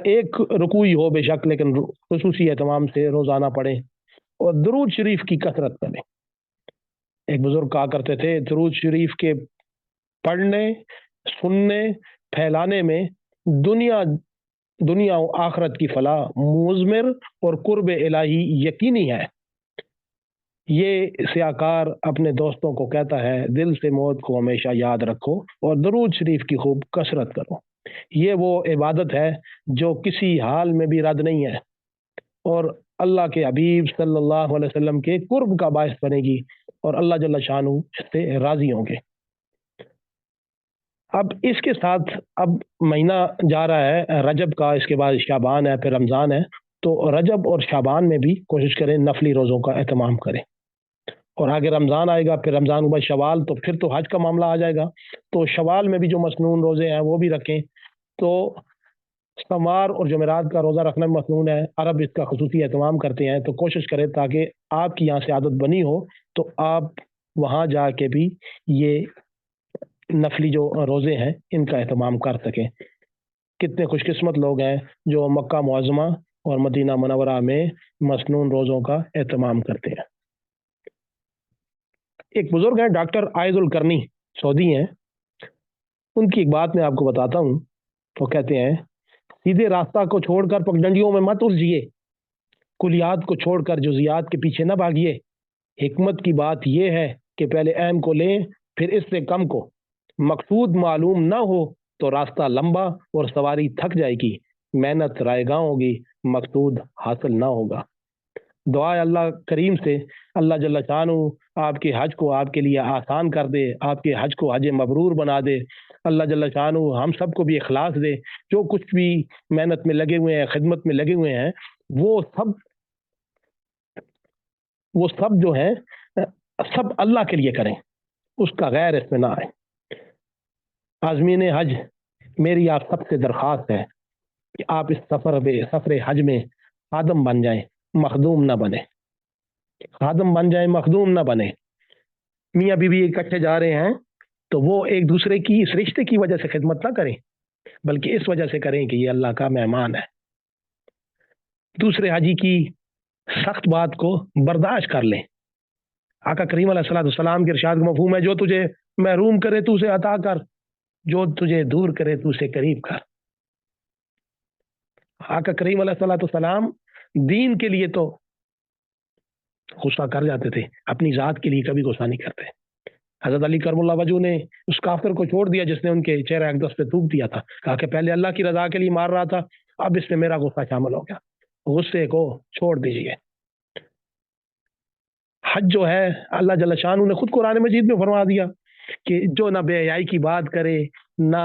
ایک رکوع ہو بے شک لیکن خصوصی اہتمام سے روزانہ پڑھیں اور درود شریف کی کثرت کریں. ایک بزرگ کہا کرتے تھے درود شریف کے پڑھنے، سننے، پھیلانے میں دنیا و آخرت کی فلاح مضمر اور قرب الہی یقینی ہے۔ یہ سیاکار اپنے دوستوں کو کہتا ہے دل سے موت کو ہمیشہ یاد رکھو اور درود شریف کی خوب کثرت کرو۔ یہ وہ عبادت ہے جو کسی حال میں بھی رد نہیں ہے اور اللہ کے حبیب صلی اللہ علیہ وسلم کے قرب کا باعث بنے گی اور اللہ جل شانہ اس سے راضی ہوں گے۔ اب اس کے ساتھ اب مہینہ جا رہا ہے رجب کا، اس کے بعد شعبان ہے، پھر رمضان ہے، تو رجب اور شعبان میں بھی کوشش کریں نفلی روزوں کا اہتمام کریں، اور آگے رمضان آئے گا، پھر رمضان کے بعد شوال، تو پھر تو حج کا معاملہ آ جائے گا، تو شوال میں بھی جو مسنون روزے ہیں وہ بھی رکھیں۔ تو سمار اور جمعرات کا روزہ رکھنا مسنون ہے، عرب اس کا خصوصی اہتمام کرتے ہیں، تو کوشش کریں تاکہ آپ کی یہاں سے عادت بنی ہو تو آپ وہاں جا کے بھی یہ نفلی جو روزے ہیں ان کا اہتمام کر سکیں۔ کتنے خوش قسمت لوگ ہیں جو مکہ معظمہ اور مدینہ منورہ میں مسنون روزوں کا اہتمام کرتے ہیں۔ ایک بزرگ ہیں ڈاکٹر عائض القرنی، سعودی ہیں، ان کی ایک بات میں آپ کو بتاتا ہوں۔ وہ کہتے ہیں سیدھے راستہ کو چھوڑ کر پگڈنڈیوں میں مت الجھیے، کلیات کو چھوڑ کر جزیات کے پیچھے نہ بھاگیے۔ حکمت کی بات یہ ہے کہ پہلے اہم کو لیں پھر اس سے کم کو۔ مقصود معلوم نہ ہو تو راستہ لمبا اور سواری تھک جائے گی، محنت رائے گاں ہوگی، مقصود حاصل نہ ہوگا۔ دعا اللہ کریم سے اللہ جل شانہ آپ کے حج کو آپ کے لیے آسان کر دے، آپ کے حج کو حج مبرور بنا دے۔ اللہ جل شانہ ہم سب کو بھی اخلاص دے، جو کچھ بھی محنت میں لگے ہوئے ہیں، خدمت میں لگے ہوئے ہیں، وہ سب جو ہیں سب اللہ کے لیے کریں، اس کا غیر اس میں نہ آئے۔ عازمین حج، میری آپ سب سے درخواست ہے کہ آپ اس سفر حج میں خادم بن جائیں، مخدوم نہ بنے۔ خادم بن جائیں، مخدوم نہ بنے۔ میاں بیوی اکٹھے جا رہے ہیں تو وہ ایک دوسرے کی اس رشتے کی وجہ سے خدمت نہ کریں، بلکہ اس وجہ سے کریں کہ یہ اللہ کا مہمان ہے۔ دوسرے حاجی کی سخت بات کو برداشت کر لیں۔ آقا کریم علیہ السلام کے ارشاد کا مفہوم ہے جو تجھے محروم کرے تو اسے عطا کر، جو تجھے دور کرے تو اسے قریب کر۔ آقا کریم علیہ السلام دین کے لیے تو غصہ کر جاتے تھے، اپنی ذات کے لیے کبھی غصہ نہیں کرتے۔ حضرت علی کرم اللہ وجہ نے اس کافر کو چھوڑ دیا جس نے ان کے چہرہ اقدس پہ تھوک دیا تھا، کہا کہ پہلے اللہ کی رضا کے لیے مار رہا تھا، اب اس میں میرا غصہ شامل ہو گیا۔ غصے کو چھوڑ دیجیے۔ حج جو ہے اللہ جل شانہ نے خود قرآن مجید میں فرما دیا کہ جو نہ بے حیائی کی بات کرے، نہ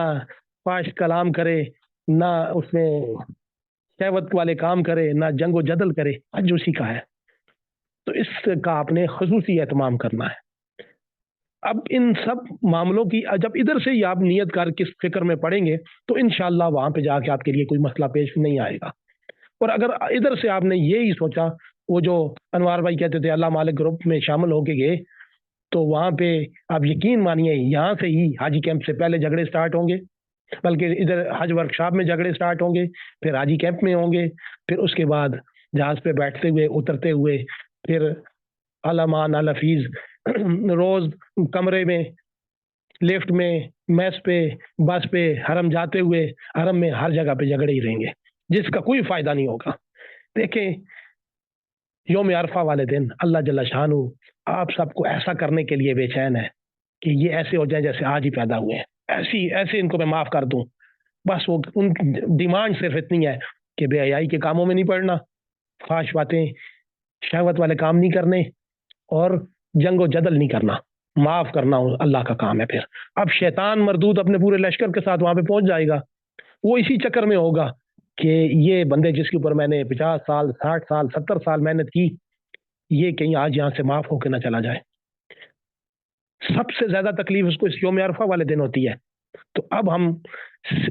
فاحش کلام کرے، نہ اس میں شہوت والے کام کرے، نہ جنگ و جدل کرے، حج اسی کا ہے، تو اس کا آپ نے خصوصی اہتمام کرنا ہے۔ اب ان سب معاملوں کی جب ادھر سے ہی آپ نیت کر کے فکر میں پڑیں گے تو انشاءاللہ وہاں پہ جا کے آپ کے لیے کوئی مسئلہ پیش نہیں آئے گا۔ اور اگر ادھر سے آپ نے یہی سوچا، وہ جو انوار بھائی کہتے تھے اللہ مالک گروپ میں شامل ہو کے گئے، تو وہاں پہ آپ یقین مانیے یہاں سے ہی حاجی کیمپ سے پہلے جھگڑے سٹارٹ ہوں گے، بلکہ ادھر حج ورکشاپ میں جھگڑے سٹارٹ ہوں گے، پھر حاجی کیمپ میں ہوں گے، پھر اس کے بعد جہاز پہ بیٹھتے ہوئے اترتے ہوئے، پھر علمان الفیظ روز کمرے میں، لفٹ میں، میس پہ، بس پہ، حرم جاتے ہوئے، حرم میں ہر جگہ پہ جھگڑے ہی رہیں گے جس کا کوئی فائدہ نہیں ہوگا۔ دیکھیں یوم عرفہ والے دن اللہ جل شانہ آپ سب کو ایسا کرنے کے لیے بے چین ہے کہ یہ ایسے ہو جائیں جیسے آج ہی پیدا ہوئے ہیں، ایسے ان کو میں معاف کر دوں۔ بس وہ ان ڈیمانڈ صرف اتنی ہے کہ بے حیائی کے کاموں میں نہیں پڑنا، فحش باتیں، شہوت والے کام نہیں کرنے، اور جنگ و جدل نہیں کرنا، معاف کرنا اللہ کا کام ہے۔ پھر اب شیطان مردود اپنے پورے لشکر کے ساتھ وہاں پہ پہنچ جائے گا، وہ اسی چکر میں ہوگا کہ یہ بندے جس کے اوپر میں نے 50 سال 60 سال 70 سال محنت کی، یہ کہیں آج یہاں سے معاف ہو کے نہ چلا جائے۔ سب سے زیادہ تکلیف اس کو اس یوم عرفہ والے دن ہوتی ہے۔ تو اب ہم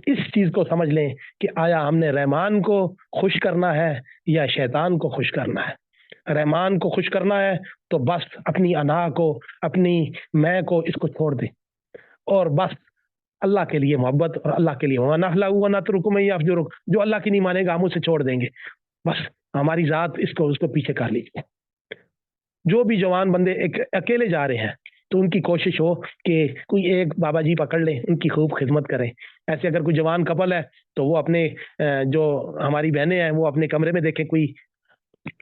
اس چیز کو سمجھ لیں کہ آیا ہم نے رحمان کو خوش کرنا ہے یا شیطان کو خوش کرنا ہے۔ رحمان کو خوش کرنا ہے تو بس اپنی انا کو، اپنی میں کو، اس کو چھوڑ دیں، اور بس اللہ کے لیے محبت اور اللہ کے لیے جو اللہ کی نہیں مانے گا ہم اسے چھوڑ دیں گے، بس ہماری ذات اس کو پیچھے کر لیجیے۔ جو بھی جوان بندے اکیلے جا رہے ہیں تو ان کی کوشش ہو کہ کوئی ایک بابا جی پکڑ لیں، ان کی خوب خدمت کریں. ایسے اگر کوئی جوان کپل ہے تو وہ اپنے جو ہماری بہنیں ہیں وہ اپنے کمرے میں دیکھیں کوئی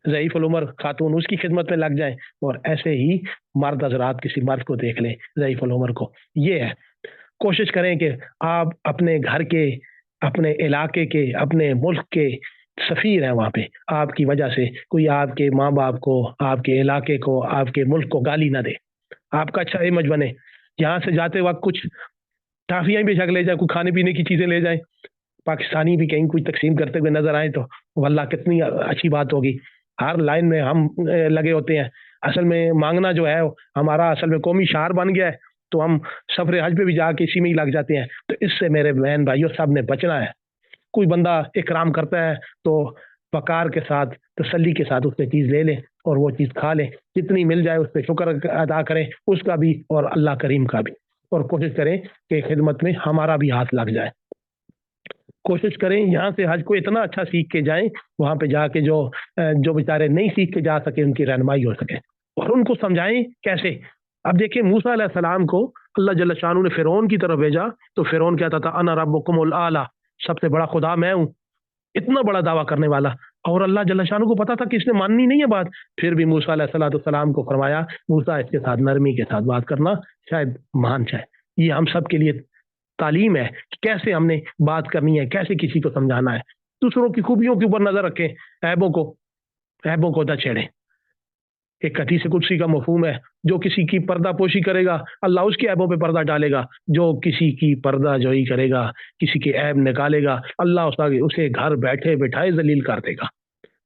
ضعیف العمر خاتون، اس کی خدمت میں لگ جائیں. اور ایسے ہی مرد حضرات کسی مرد کو دیکھ لیں ضعیف العمر کو. یہ ہے، کوشش کریں کہ آپ اپنے گھر کے، اپنے علاقے کے، اپنے ملک کے سفیر ہیں. وہاں پہ آپ کی وجہ سے کوئی آپ کے ماں باپ کو، آپ کے علاقے کو، آپ کے ملک کو گالی نہ دے. آپ کا اچھا امیج بنے. یہاں سے جاتے وقت کچھ ٹافیاں بھی جگ لے جائیں، کوئی کھانے پینے کی چیزیں لے جائیں. پاکستانی بھی کہیں کوئی تقسیم کرتے ہوئے نظر آئے تو واللہ کتنی اچھی بات ہوگی. ہر لائن میں ہم لگے ہوتے ہیں. اصل میں مانگنا جو ہے ہمارا اصل میں قومی شعار بن گیا ہے، تو ہم سفر حج پہ بھی جا کے اسی میں ہی لگ جاتے ہیں. تو اس سے میرے بہن بھائیوں سب نے بچنا ہے. کوئی بندہ اکرام کرتا ہے تو وقار کے ساتھ، تسلی کے ساتھ اس سے چیز لے لیں اور وہ چیز کھا لیں. جتنی مل جائے اس پہ شکر ادا کریں، اس کا بھی اور اللہ کریم کا بھی. اور کوشش کریں کہ خدمت میں ہمارا بھی ہاتھ لگ جائے. کوشش کریں یہاں سے حج کو اتنا اچھا سیکھ کے جائیں، وہاں پہ جا کے جو بیچارے نہیں سیکھ کے جا سکے ان کی رہنمائی ہو سکے. اور ان کو سمجھائیں کیسے. اب دیکھیں موسیٰ علیہ السلام کو اللہ جل شانہ نے فرعون کی طرف بھیجا تو فرعون کہتا تھا انا ربکم الاعلی، سب سے بڑا خدا میں ہوں. اتنا بڑا دعویٰ کرنے والا، اور اللہ جل شانہ کو پتا تھا کہ اس نے ماننی نہیں ہے بات. پھر بھی موسیٰ علیہ السلام کو فرمایا موسیٰ اس کے ساتھ نرمی کے ساتھ بات کرنا، شاید مان جائے. یہ ہم سب کے لیے تعلیم ہے کہ کیسے ہم نے بات کرنی ہے، کیسے کسی کو سمجھانا ہے. دوسروں کی خوبیوں کے اوپر نظر رکھیں، عیبوں کو نہ چھیڑیں. ایک حدیث قدسی کا مفہوم ہے، جو کسی کی پردہ پوشی کرے گا اللہ اس کے عیبوں پہ پردہ ڈالے گا. جو کسی کی پردہ جوئی کرے گا، کسی کے عیب نکالے گا، اللہ اسے گھر بیٹھے بٹھائے ذلیل کر دے گا.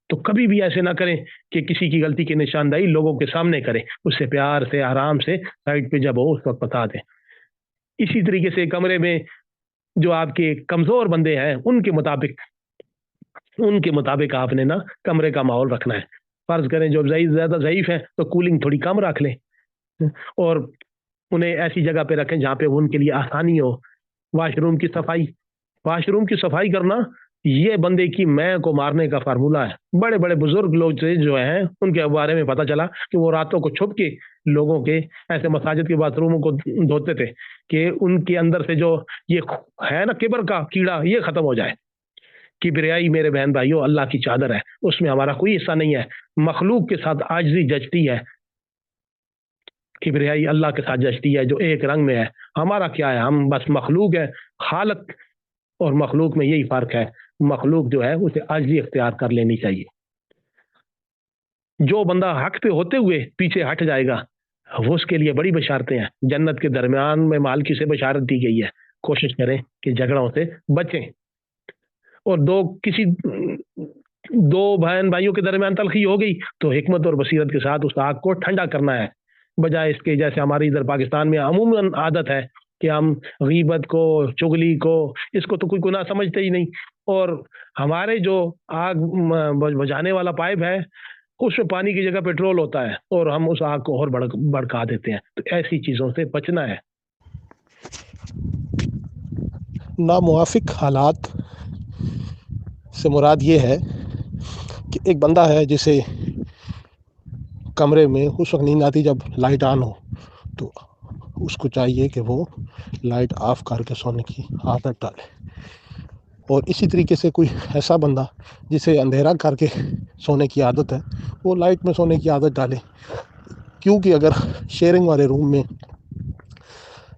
تو کبھی بھی ایسے نہ کریں کہ کسی کی غلطی کی نشاندہی لوگوں کے سامنے کریں. اس سے پیار سے، آرام سے سائڈ پہ جب ہو اس وقت بتا دیں. اسی طریقے سے کمرے میں جو آپ کے کمزور بندے ہیں ان کے مطابق آپ نے نا کمرے کا ماحول رکھنا ہے. فرض کریں جو زیادہ ضعیف ہیں تو کولنگ تھوڑی کم رکھ لیں، اور انہیں ایسی جگہ پہ رکھیں جہاں پہ ان کے لیے آسانی ہو. واش روم کی صفائی کرنا یہ بندے کی میں کو مارنے کا فارمولہ ہے. بڑے بڑے بزرگ لوگ جو ہیں ان کے بارے میں پتہ چلا کہ وہ راتوں کو چھپ کے لوگوں کے ایسے مساجد کے باتھ روموں کو دھوتے تھے کہ ان کے اندر سے جو یہ ہے نا کبر کا کیڑا یہ ختم ہو جائے. کبریائی میرے بہن بھائیوں اللہ کی چادر ہے، اس میں ہمارا کوئی حصہ نہیں ہے. مخلوق کے ساتھ عاجزی جچتی ہے، کبریائی اللہ کے ساتھ جچتی ہے جو ایک رنگ میں ہے. ہمارا کیا ہے، ہم بس مخلوق ہے. خالق اور مخلوق میں یہی فرق ہے. مخلوق جو ہے اسے عاجزی اختیار کر لینی چاہیے. جو بندہ حق پہ ہوتے ہوئے پیچھے ہٹ جائے گا وہ اس کے لیے بڑی بشارتیں ہیں. جنت کے درمیان میں مالکی سے بشارت دی گئی ہے. کوشش کریں کہ جھگڑوں سے بچیں. اور دو بہن بھائیوں کے درمیان تلخی ہو گئی تو حکمت اور بصیرت کے ساتھ اس آگ کو ٹھنڈا کرنا ہے، بجائے اس کے جیسے ہماری ادھر پاکستان میں عموماً عادت ہے کہ ہم غیبت کو، چغلی کو، اس کو تو کوئی گناہ سمجھتے ہی نہیں. اور ہمارے جو آگ بجھانے والا پائپ ہے اس میں پانی کی جگہ پیٹرول ہوتا ہے اور ہم اس آگ کو اور بڑھکا دیتے ہیں. تو ایسی چیزوں سے بچنا ہے. ناموافق حالات سے مراد یہ ہے کہ ایک بندہ ہے جسے کمرے میں اس وقت نیند آتی جب لائٹ آن ہو، تو اس کو چاہیے کہ وہ لائٹ آف کر کے سونے کی عادت ڈالے. اور اسی طریقے سے کوئی ایسا بندہ جسے اندھیرا کر کے سونے کی عادت ہے وہ لائٹ میں سونے کی عادت ڈالے. کیونکہ اگر شیئرنگ والے روم میں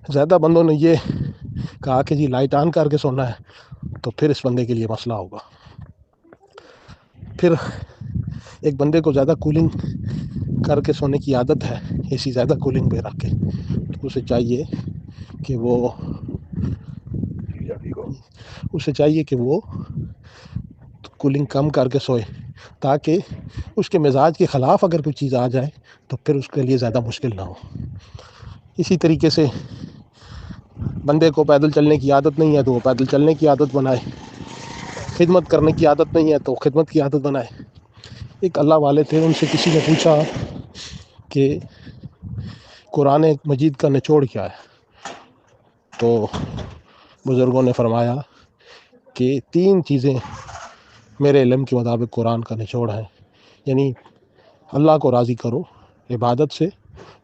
زیادہ بندوں نے یہ کہا کہ جی لائٹ آن کر کے سونا ہے تو پھر اس بندے کے لیے مسئلہ ہوگا. پھر ایک بندے کو زیادہ کولنگ کر کے سونے کی عادت ہے، اے سی زیادہ کولنگ پہ رکھ کے، تو اسے چاہیے کہ وہ کولنگ کم کر کے سوئے، تاکہ اس کے مزاج کے خلاف اگر کوئی چیز آ جائے تو پھر اس کے لیے زیادہ مشکل نہ ہو. اسی طریقے سے بندے کو پیدل چلنے کی عادت نہیں ہے تو وہ پیدل چلنے کی عادت بنائے، خدمت کرنے کی عادت نہیں ہے تو خدمت کی عادت بنائے. ایک اللہ والے تھے، ان سے کسی نے پوچھا کہ قرآن مجید کا نچوڑ کیا ہے، تو بزرگوں نے فرمایا کہ 3 چیزیں میرے علم کے مطابق قرآن کا نچوڑ ہے. یعنی اللہ کو راضی کرو عبادت سے،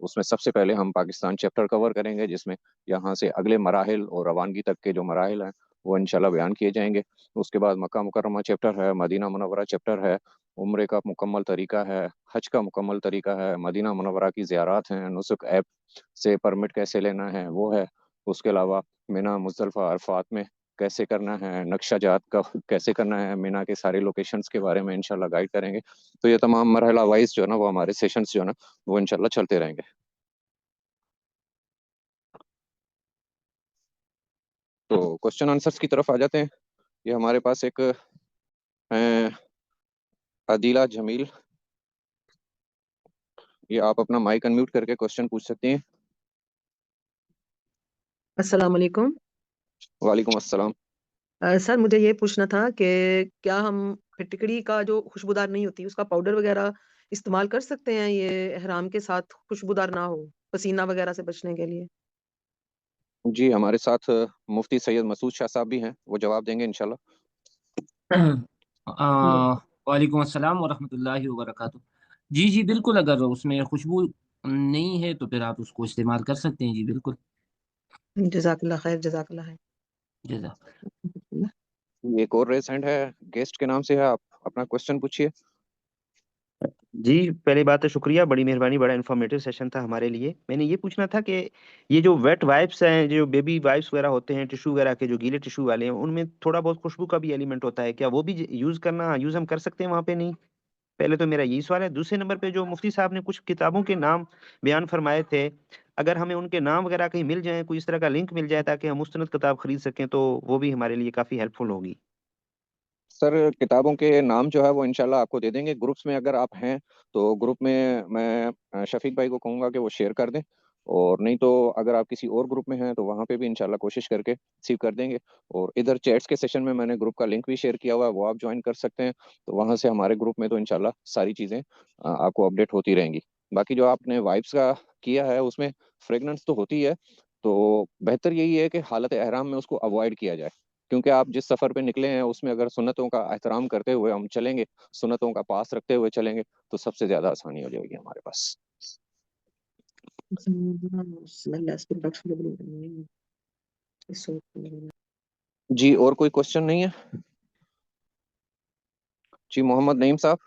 اس میں سب سے پہلے ہم پاکستان چیپٹر کور کریں گے، جس میں یہاں سے اگلے مراحل اور روانگی تک کے جو مراحل ہیں وہ انشاءاللہ بیان کیے جائیں گے۔ اس کے بعد مکہ مکرمہ چیپٹر ہے، مدینہ منورہ چیپٹر ہے، عمرے کا مکمل طریقہ ہے، حج کا مکمل طریقہ ہے، مدینہ منورہ کی زیارات ہیں، نسک ایپ سے پرمٹ کیسے لینا ہے وہ ہے۔ اس کے علاوہ مینا مزدلفہ عرفات میں کیسے کرنا ہے، نقشہ جات کا کیسے کرنا ہے، مینا کے سارے لوکیشنز کے بارے میں انشاءاللہ گائیڈ کریں گے۔ تو یہ تمام مرحلہ وائز جو ہے نا وہ ہمارے سیشنز جو ہے نا وہ انشاءاللہ چلتے رہیں گے۔ تو کوشچن آنسرز کی طرف آ جاتے ہیں۔ یہ ہمارے پاس ایک عدیلہ جمیل، یہ آپ اپنا مائک انمیوٹ کر کے کوشچن پوچھ سکتے ہیں۔ السلام علیکم وعلیکم السلام۔ سر، مجھے یہ پوچھنا تھا کہ کیا ہم پھٹکڑی کا جو خوشبودار نہیں ہوتی اس کا پاؤڈر وغیرہ استعمال کر سکتے ہیں، یہ احرام کے ساتھ خوشبودار نہ ہو، پسینہ وغیرہ سے بچنے کے لیے؟ جی ہمارے ساتھ مفتی سید مسعود شاہ صاحب بھی ہیں، وہ جواب دیں گے انشاءاللہ۔ وعلیکم السلام ورحمۃ اللہ وبرکاتہ۔ جی بالکل، اگر اس میں خوشبو نہیں ہے تو پھر آپ اس کو استعمال کر سکتے ہیں، جی بالکل۔ جزاک اللہ خیر، جزاک اللہ خیر۔ جزاک۔ ایک اور ریز ہینڈ ہے، گیسٹ کے نام سے ہے، آپ اپنا کوشچن پوچھیے۔ جی پہلی بات تو شکریہ، بڑی مہربانی، بڑا انفارمیٹیو سیشن تھا ہمارے لیے۔ میں نے یہ پوچھنا تھا کہ یہ جو ویٹ وائپس ہیں، جو بیبی وائپس وغیرہ ہوتے ہیں، ٹیشو وغیرہ کے جو گیلے ٹیشو والے ہیں، ان میں تھوڑا بہت خوشبو کا بھی ایلیمنٹ ہوتا ہے، کیا وہ بھی یوز ہم کر سکتے ہیں وہاں پہ؟ نہیں، پہلے تو میرا یہی سوال ہے۔ دوسرے نمبر پہ جو مفتی صاحب نے کچھ کتابوں کے نام بیان فرمائے تھے، اگر ہمیں ان کے نام وغیرہ کہیں مل جائیں، کوئی اس طرح کا لنک مل جائے تاکہ ہم مستند کتاب خرید سکیں، تو وہ بھی ہمارے لیے کافی ہیلپ فل ہوگی۔ سر کتابوں کے نام جو ہے وہ انشاءاللہ آپ کو دے دیں گے گروپس میں، اگر آپ ہیں تو گروپ میں میں شفیق بھائی کو کہوں گا کہ وہ شیئر کر دیں، اور نہیں تو اگر آپ کسی اور گروپ میں ہیں تو وہاں پہ بھی انشاءاللہ کوشش کر کے ریسیو کر دیں گے۔ اور ادھر چیٹس کے سیشن میں میں نے گروپ کا لنک بھی شیئر کیا ہوا ہے، وہ آپ جوائن کر سکتے ہیں، تو وہاں سے ہمارے گروپ میں تو انشاءاللہ ساری چیزیں آپ کو اپڈیٹ ہوتی رہیں گی۔ باقی جو آپ نے وائبس کا کیا ہے اس میں فریگننس تو ہوتی ہے، تو بہتر یہی ہے کہ حالت احرام میں اس کو اوائڈ کیا جائے، کیونکہ آپ جس سفر پہ نکلے ہیں اس میں اگر سنتوں کا احترام کرتے ہوئے ہم چلیں گے، سنتوں کا پاس رکھتے ہوئے چلیں گے، تو سب سے زیادہ آسانی ہو جائے گی ہمارے پاس۔ جی اور کوئی کوشچن نہیں ہے؟ جی محمد نعیم صاحب،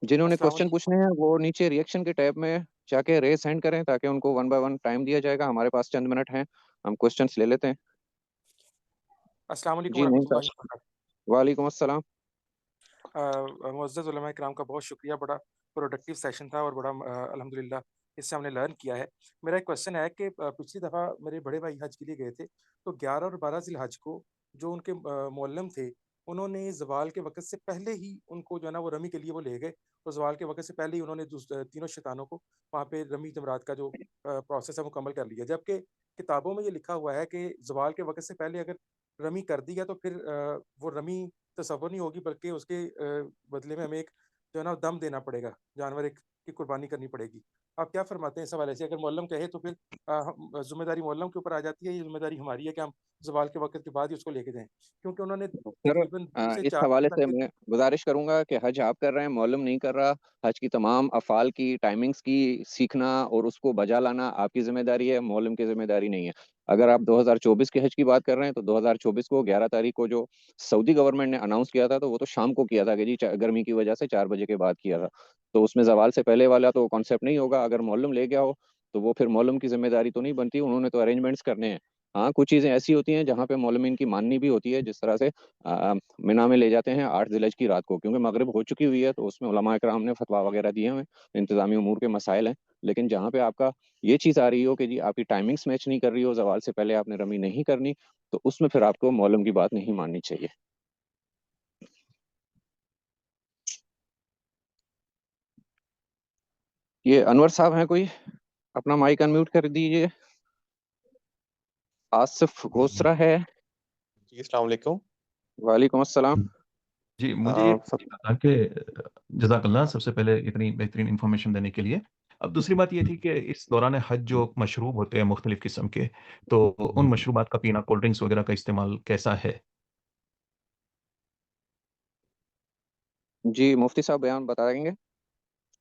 جنہوں نے السلام کوشچن علیکم۔ پوچھنے ہیں وہ نیچے ریئیکشن کے ٹیب میں جا کے ریز سینڈ کریں تاکہ ان کو 1 بائی 1 ٹائم دیا جائے گا۔ ہمارے پاس چند منٹ ہیں، ہم کوشچنس لے لیتے ہیں۔ السلام علیکم جی ورحمۃ نعیم اللہ صاحب، وبرکاتہ۔ وعلیکم السلام۔ معزز علماء کرام کا بہت شکریہ، بڑا پروڈکٹیو سیشن تھا اور بڑا الحمدللہ اس سے ہم نے لرن کیا ہے۔ میرا ایک کوشچن ہے کہ پچھلی دفعہ میرے بڑے بھائی حج کے لیے گئے تھے، تو 11 اور 12 ذی الحج کو جو ان کے معلم تھے انہوں نے زوال کے وقت سے پہلے ہی ان کو جو ہے نا وہ رمی کے لیے وہ لے گئے، اور زوال کے وقت سے پہلے ہی انہوں نے تینوں شیطانوں کو وہاں پہ رمی جمرات کا جو پروسیس ہے مکمل کر لیا، جبکہ کتابوں میں یہ لکھا ہوا ہے کہ زوال کے وقت سے پہلے اگر رمی کر دی ہے تو پھر وہ رمی تصور نہیں ہوگی، بلکہ اس کے بدلے میں ہمیں ایک جو ہے نا دم دینا پڑے گا، جانور ایک کی قربانی کرنی پڑے گی۔ آپ کیا فرماتے ہیں اس حوالے سے؟ اگر معلم کہے تو پھر ذمہ داری معلم کے اوپر آ جاتی ہے، یہ ذمہ داری ہماری ہے کہ ہم زوال کے وقت کے بعد ہی اس کو لے کے جائیں، کیونکہ انہوں نے سر تقریباً 2 سے اس 4 حوالے دن سے تک میں گزارش کروں گا کہ حج آپ کر رہے ہیں، معلوم نہیں کر رہا، حج کی تمام افعال کی ٹائمنگز کی سیکھنا اور اس کو بجا لانا آپ کی ذمہ داری ہے، معلم کی ذمہ داری نہیں ہے۔ اگر آپ 2024 کے حج کی بات کر رہے ہیں تو 2024 کو 11 تاریخ کو جو سعودی گورنمنٹ نے اناؤنس کیا تھا تو وہ تو شام کو کیا تھا کہ جی گرمی کی وجہ سے 4 بجے کے بعد کیا تھا، تو اس میں زوال سے پہلے والا تو کانسیپٹ نہیں ہوگا۔ اگر معلم لے گیا ہو تو وہ پھر معلم کی ذمہ داری تو نہیں بنتی، انہوں نے تو ارینجمنٹس کرنے ہیں۔ ہاں کچھ چیزیں ایسی ہوتی ہیں جہاں پہ معلمین کی ماننی بھی ہوتی ہے، جس طرح سے مینا میں لے جاتے ہیں 8 ذی الحج کی رات کو، کیونکہ مغرب ہو چکی ہوئی ہے، تو اس میں علماء کرام نے فتویٰ وغیرہ دیے ہوئے ہیں، انتظامی امور کے مسائل ہیں۔ لیکن جہاں پہ آپ کا یہ چیز آ رہی ہو کہ جی آپ کی ٹائمنگس میچ نہیں کر رہی ہو، زوال سے پہلے آپ نے رمی نہیں کرنی، تو اس میں پھر آپ کو معلم کی بات نہیں ماننی چاہیے۔ یہ انور صاحب ہیں کوئی؟ اپنا مائک انمیوٹ کر دیجئے۔ آصف گوسرا ہے۔ جی السلام علیکم۔ وعلیکم السلام۔ جی مجھے یہ پوچھنا تھا کہ جزاک اللہ سب سے پہلے اتنی بہترین انفارمیشن دینے کے لیے۔ اب دوسری بات یہ تھی کہ اس دوران حج جو مشروب ہوتے ہیں مختلف قسم کے، تو ان مشروبات کا پینا، کولڈ ڈرنکس وغیرہ کا استعمال کیسا ہے؟ جی مفتی صاحب بیان بتائیں گے۔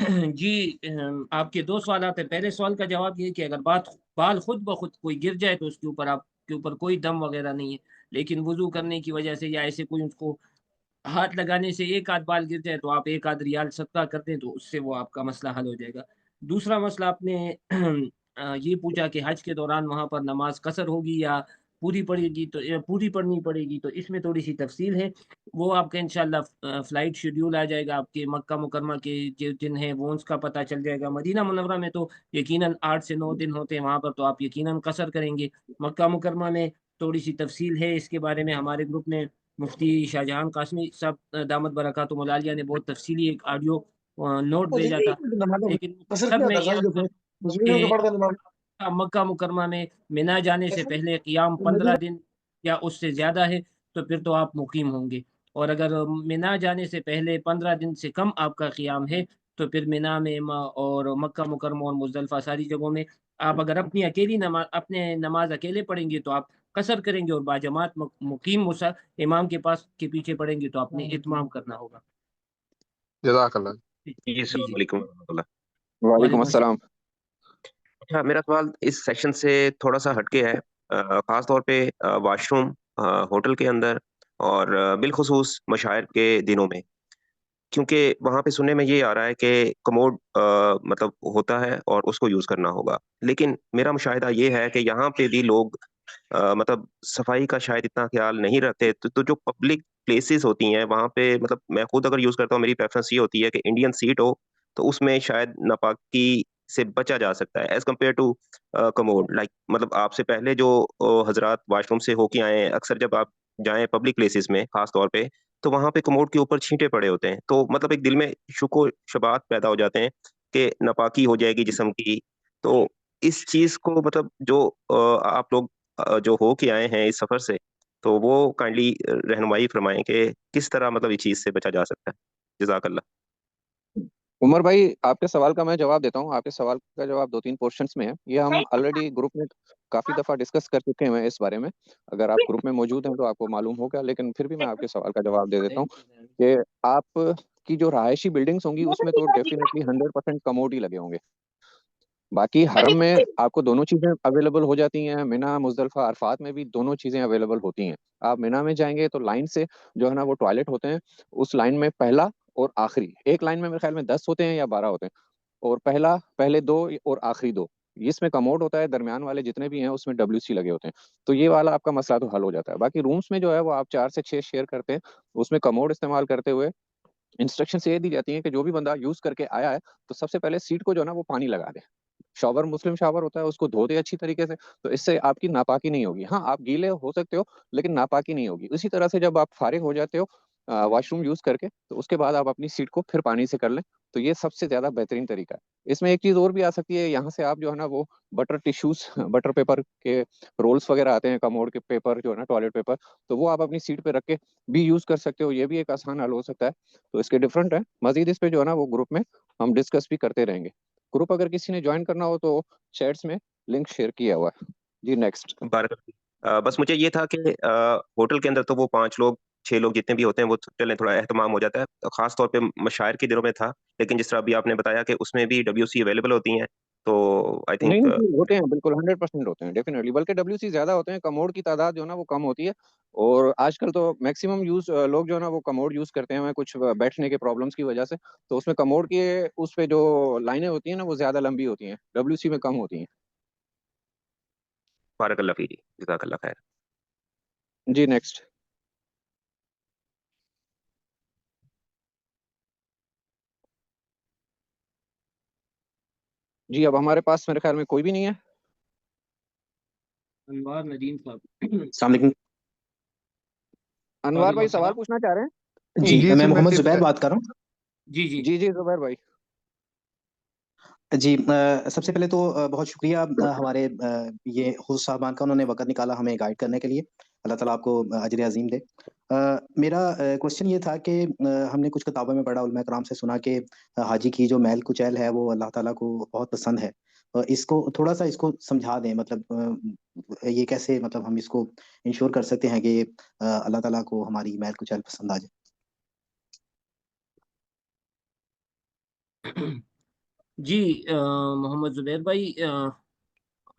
جی آپ کے دو سوالات ہیں. پہلے سوال کا جواب یہ کہ اگر بال خود بخود کوئی گر جائے تو اس کے اوپر آپ کے اوپر کوئی دم وغیرہ نہیں ہے، لیکن وضو کرنے کی وجہ سے یا ایسے کوئی اس کو ہاتھ لگانے سے ایک آدھ بال گر جائے تو آپ ایک آدھ ریال صدقہ کر دیں تو اس سے وہ آپ کا مسئلہ حل ہو جائے گا. دوسرا مسئلہ آپ نے یہ پوچھا کہ حج کے دوران وہاں پر نماز قصر ہوگی یا پوری پڑے گی، تو پوری پڑھنی پڑے گی. تو اس میں تھوڑی سی تفصیل ہے، وہ آپ کا انشاءاللہ فلائٹ شیڈیول آ جائے گا آپ کے مکہ مکرمہ کے جو دن ہیں وہ اس کا پتہ چل جائے گا. مدینہ منورہ میں تو یقیناً 8 سے 9 دن ہوتے ہیں، وہاں پر تو آپ یقیناً قصر کریں گے. مکہ مکرمہ میں تھوڑی سی تفصیل ہے، اس کے بارے میں ہمارے گروپ میں مفتی شاہجہان قاسمی صاحب دامت برکاتہم العالیہ نے بہت تفصیلی ایک آڈیو نوٹ بھیجا تھا. لیکن مقصد میں یہ کہ مکہ مکرمہ میں مینا جانے سے پہلے قیام 15 دن یا اس سے زیادہ ہے تو پھر تو آپ مقیم ہوں گے، اور اگر مینا جانے سے پہلے 15 دن سے کم آپ کا قیام ہے تو پھر مینا میں اور مکہ مکرمہ اور مزدلفہ ساری جگہوں میں آپ اگر اپنے نماز اکیلے پڑھیں گے تو آپ قصر کریں گے، اور باجماعت مقیم امام کے پاس کے پیچھے پڑھیں گے تو آپ نے اتمام کرنا ہوگا. جزاک اللہ. جی السلام علیکم ورحمۃ اللہ. وعلیکم السلام. اچھا، میرا سوال اس سیشن سے تھوڑا سا ہٹ کے ہے، خاص طور پہ واش روم ہوٹل کے اندر اور بالخصوص مشاعر کے دنوں میں، کیونکہ وہاں پہ سننے میں یہ آ رہا ہے کہ کموڈ مطلب ہوتا ہے اور اس کو یوز کرنا ہوگا، لیکن میرا مشاہدہ یہ ہے کہ یہاں پہ بھی لوگ مطلب صفائی کا شاید اتنا خیال نہیں رکھتے. تو جو پبلک پلیسز ہوتی ہیں وہاں پہ، مطلب میں خود اگر یوز کرتا ہوں، میری پریفرنس یہ ہوتی ہے کہ انڈین سیٹ ہو تو اس میں شاید ناپاکی سے بچا جا سکتا ہے as compare to commode. Like مطلب آپ سے پہلے جو حضرات واش روم سے ہو کے آئے ہیں، اکثر جب آپ جائیں پبلک پلیسز میں خاص طور پہ، تو وہاں پہ کموڈ کے اوپر چھینٹے پڑے ہوتے ہیں، تو مطلب ایک دل میں شک و شبہات پیدا ہو جاتے ہیں کہ ناپاکی ہو جائے گی جسم کی. تو اس چیز کو مطلب جو آپ لوگ جو ہو کے آئے ہیں اس سفر سے، تو وہ کائنڈلی رہنمائی فرمائیں کہ کس طرح مطلب اس چیز سے بچا جا سکتا ہے. جزاک اللہ. عمر بھائی، آپ کے سوال کا میں جواب دیتا ہوں. آپ کے سوال کا جواب 2-3 پورشنس میں ہے. یہ ہم آلریڈی گروپ میں کافی دفعہ ڈسکس کر چکے ہیں اس بارے میں. اگر آپ گروپ میں موجود ہیں تو آپ کو معلوم ہوگا، لیکن پھر بھی میں آپ کے سوال کا جواب دے دیتا ہوں کہ آپ کی جو رہائشی بلڈنگس ہوں گی اس میں تو ڈیفینیٹلی 100% کموڈ ہی لگے ہوں گے. باقی حرم میں آپ کو دونوں چیزیں اویلیبل ہو جاتی ہیں. مینا، مزدلفہ، عرفات میں بھی دونوں چیزیں اویلیبل ہوتی ہیں. آپ مینا میں جائیں گے تو لائن سے جو ہے نا وہ ٹوائلٹ ہوتے ہیں، اس لائن میں پہلا اور آخری، ایک لائن میں میرے خیال میں 10 ہوتے ہیں یا 12 ہوتے ہیں، اور پہلے 2 اور آخری 2، اس میں کموڈ ہوتا ہے. درمیان والے جتنے بھی ہیں اس میں WC لگے ہوتے ہیں. تو یہ والا آپ کا مسئلہ تو حل ہو جاتا ہے. باقی رومس میں جو ہے وہ آپ 4 سے 6 شیئر کرتے ہیں. اس میں کموڈ استعمال کرتے ہوئے انسٹرکشن یہ دی جاتی ہیں کہ جو بھی بندہ یوز کر کے آیا ہے تو سب سے پہلے سیٹ کو جو ہے نا وہ پانی لگا دے. شاور، مسلم شاور ہوتا ہے، اس کو دھو دے اچھی طریقے سے، تو اس سے آپ کی ناپاکی نہیں ہوگی. ہاں، آپ گیلے ہو سکتے ہو لیکن ناپاکی نہیں ہوگی. اسی طرح سے جب آپ فارغ ہو جاتے ہو واش روم یوز کر کے، تو اس کے بعد آپ اپنی سیٹ کو پھر پانی سے کر لیں، تو یہ سب سے زیادہ بہترین طریقہ ہے. اس میں ایک چیز اور بھی آ سکتی ہے، یہاں سے آپ جو ہے نا وہ بٹر ٹیشوز، بٹر پیپر کے رولز وغیرہ آتے ہیں، کموڈ کے پیپر جو ہے نا، ٹوائلٹ پیپر، تو وہ آپ اپنی سیٹ پہ رکھ کے بھی یوز کر سکتے ہو. یہ بھی ایک آسان حل ہو سکتا ہے. تو اس کے ڈفرنٹ ہے. مزید اس پہ جو ہے نا وہ گروپ میں ہم ڈسکس بھی کرتے رہیں گے. گروپ اگر کسی نے جوائن کرنا ہو تو چیٹس میں لنک شیئر کیا ہوا ہے. جی نیکسٹ. بس مجھے یہ تھا کہ ہوٹل کے اندر تو وہ 5 لوگ 6 لوگ جتنے بھی ہوتے ہیں وہ چلیں تھوڑا اہتمام ہو جاتا ہے، خاص طور پہ مشاعر کے دنوں میں تھا، لیکن جس طرح ابھی آپ نے بتایا کہ اس میں بھی WC اویلیبل ہوتی ہیں، تو آئی نہیں تھنک نہیں، ہوتے ہیں بالکل 100% ہوتے ہیں ڈیفینیٹلی. بلکہ WC زیادہ ہوتے ہیں، کموڈ کی تعداد جو ہے نا وہ کم ہوتی ہے. اور آج کل تو میکسیمم لوگ جو ہے نا وہ کموڈ یوز کرتے ہیں کچھ بیٹھنے کے پرابلمس کی وجہ سے. تو اس میں کموڈ کی اس پہ جو لائنیں ہوتی ہیں نا وہ زیادہ لمبی ہوتی ہیں، WC میں کم ہوتی ہیں. بارک اللہ فیک، جزاک اللہ خیر. جی نیکسٹ. جی اب ہمارے پاس میرے خیال میں کوئی بھی نہیں ہے. انوار ندیم صاحب. السلام علیکم. انوار بھائی سوال پوچھنا چاہ رہے ہیں؟ جی میں محمد زبیر بات کر رہا ہوں. جی جی جی جی زبیر بھائی. جی سب سے پہلے تو بہت شکریہ ہمارے یہ ہوسٹ صاحبان کا، انہوں نے وقت نکالا ہمیں گائیڈ کرنے کے لیے. اللہ تعالیٰ آپ کو اجر عظیم دے. میرا کوشچن یہ تھا کہ ہم نے کچھ کتابوں میں پڑھا، علماء کرام سے سنا کہ حاجی کی جو میل کچیل ہے وہ اللہ تعالیٰ کو بہت پسند ہے. اس کو تھوڑا سا اس کو سمجھا دیں، مطلب یہ کیسے مطلب ہم اس کو انشور کر سکتے ہیں کہ اللہ تعالیٰ کو ہماری میل کچیل پسند آ جائے. جی محمد زبیر بھائی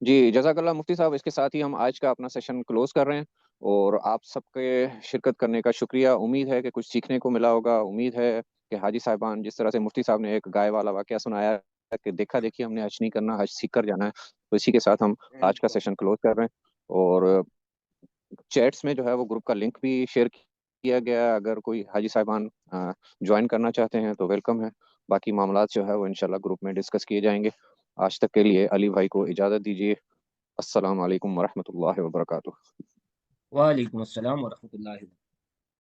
جی جزاک اللہ مفتی صاحب، اس کے ساتھ ہی ہم آج کا اپنا سیشن کلوز کر رہے ہیں، اور آپ سب کے شرکت کرنے کا شکریہ۔ امید ہے کہ کچھ سیکھنے کو ملا ہوگا، امید ہے کہ حاجی صاحبان جس طرح سے مفتی صاحب نے ایک گائے والا واقعہ سنایا ہے کہ دیکھا دیکھی ہم نے حج نہیں کرنا، حج سیکھ کر جانا ہے، تو اسی کے ساتھ ہم آج کا سیشن کلوز کر رہے ہیں۔ اور چیٹس میں جو ہے وہ گروپ کا لنک بھی شیئر کیا گیا ہے، اگر کوئی حاجی صاحبان جوائن کرنا چاہتے ہیں تو ویلکم ہے، باقی معاملات جو ہے وہ انشاءاللہ گروپ میں ڈسکس کیے جائیں گے۔ آج تک کے لیے علی بھائی کو اجازت دیجیے۔ السلام علیکم ورحمۃ اللہ وبرکاتہ۔ وعلیکم السلام ورحمۃ اللہ وبرکاتہ۔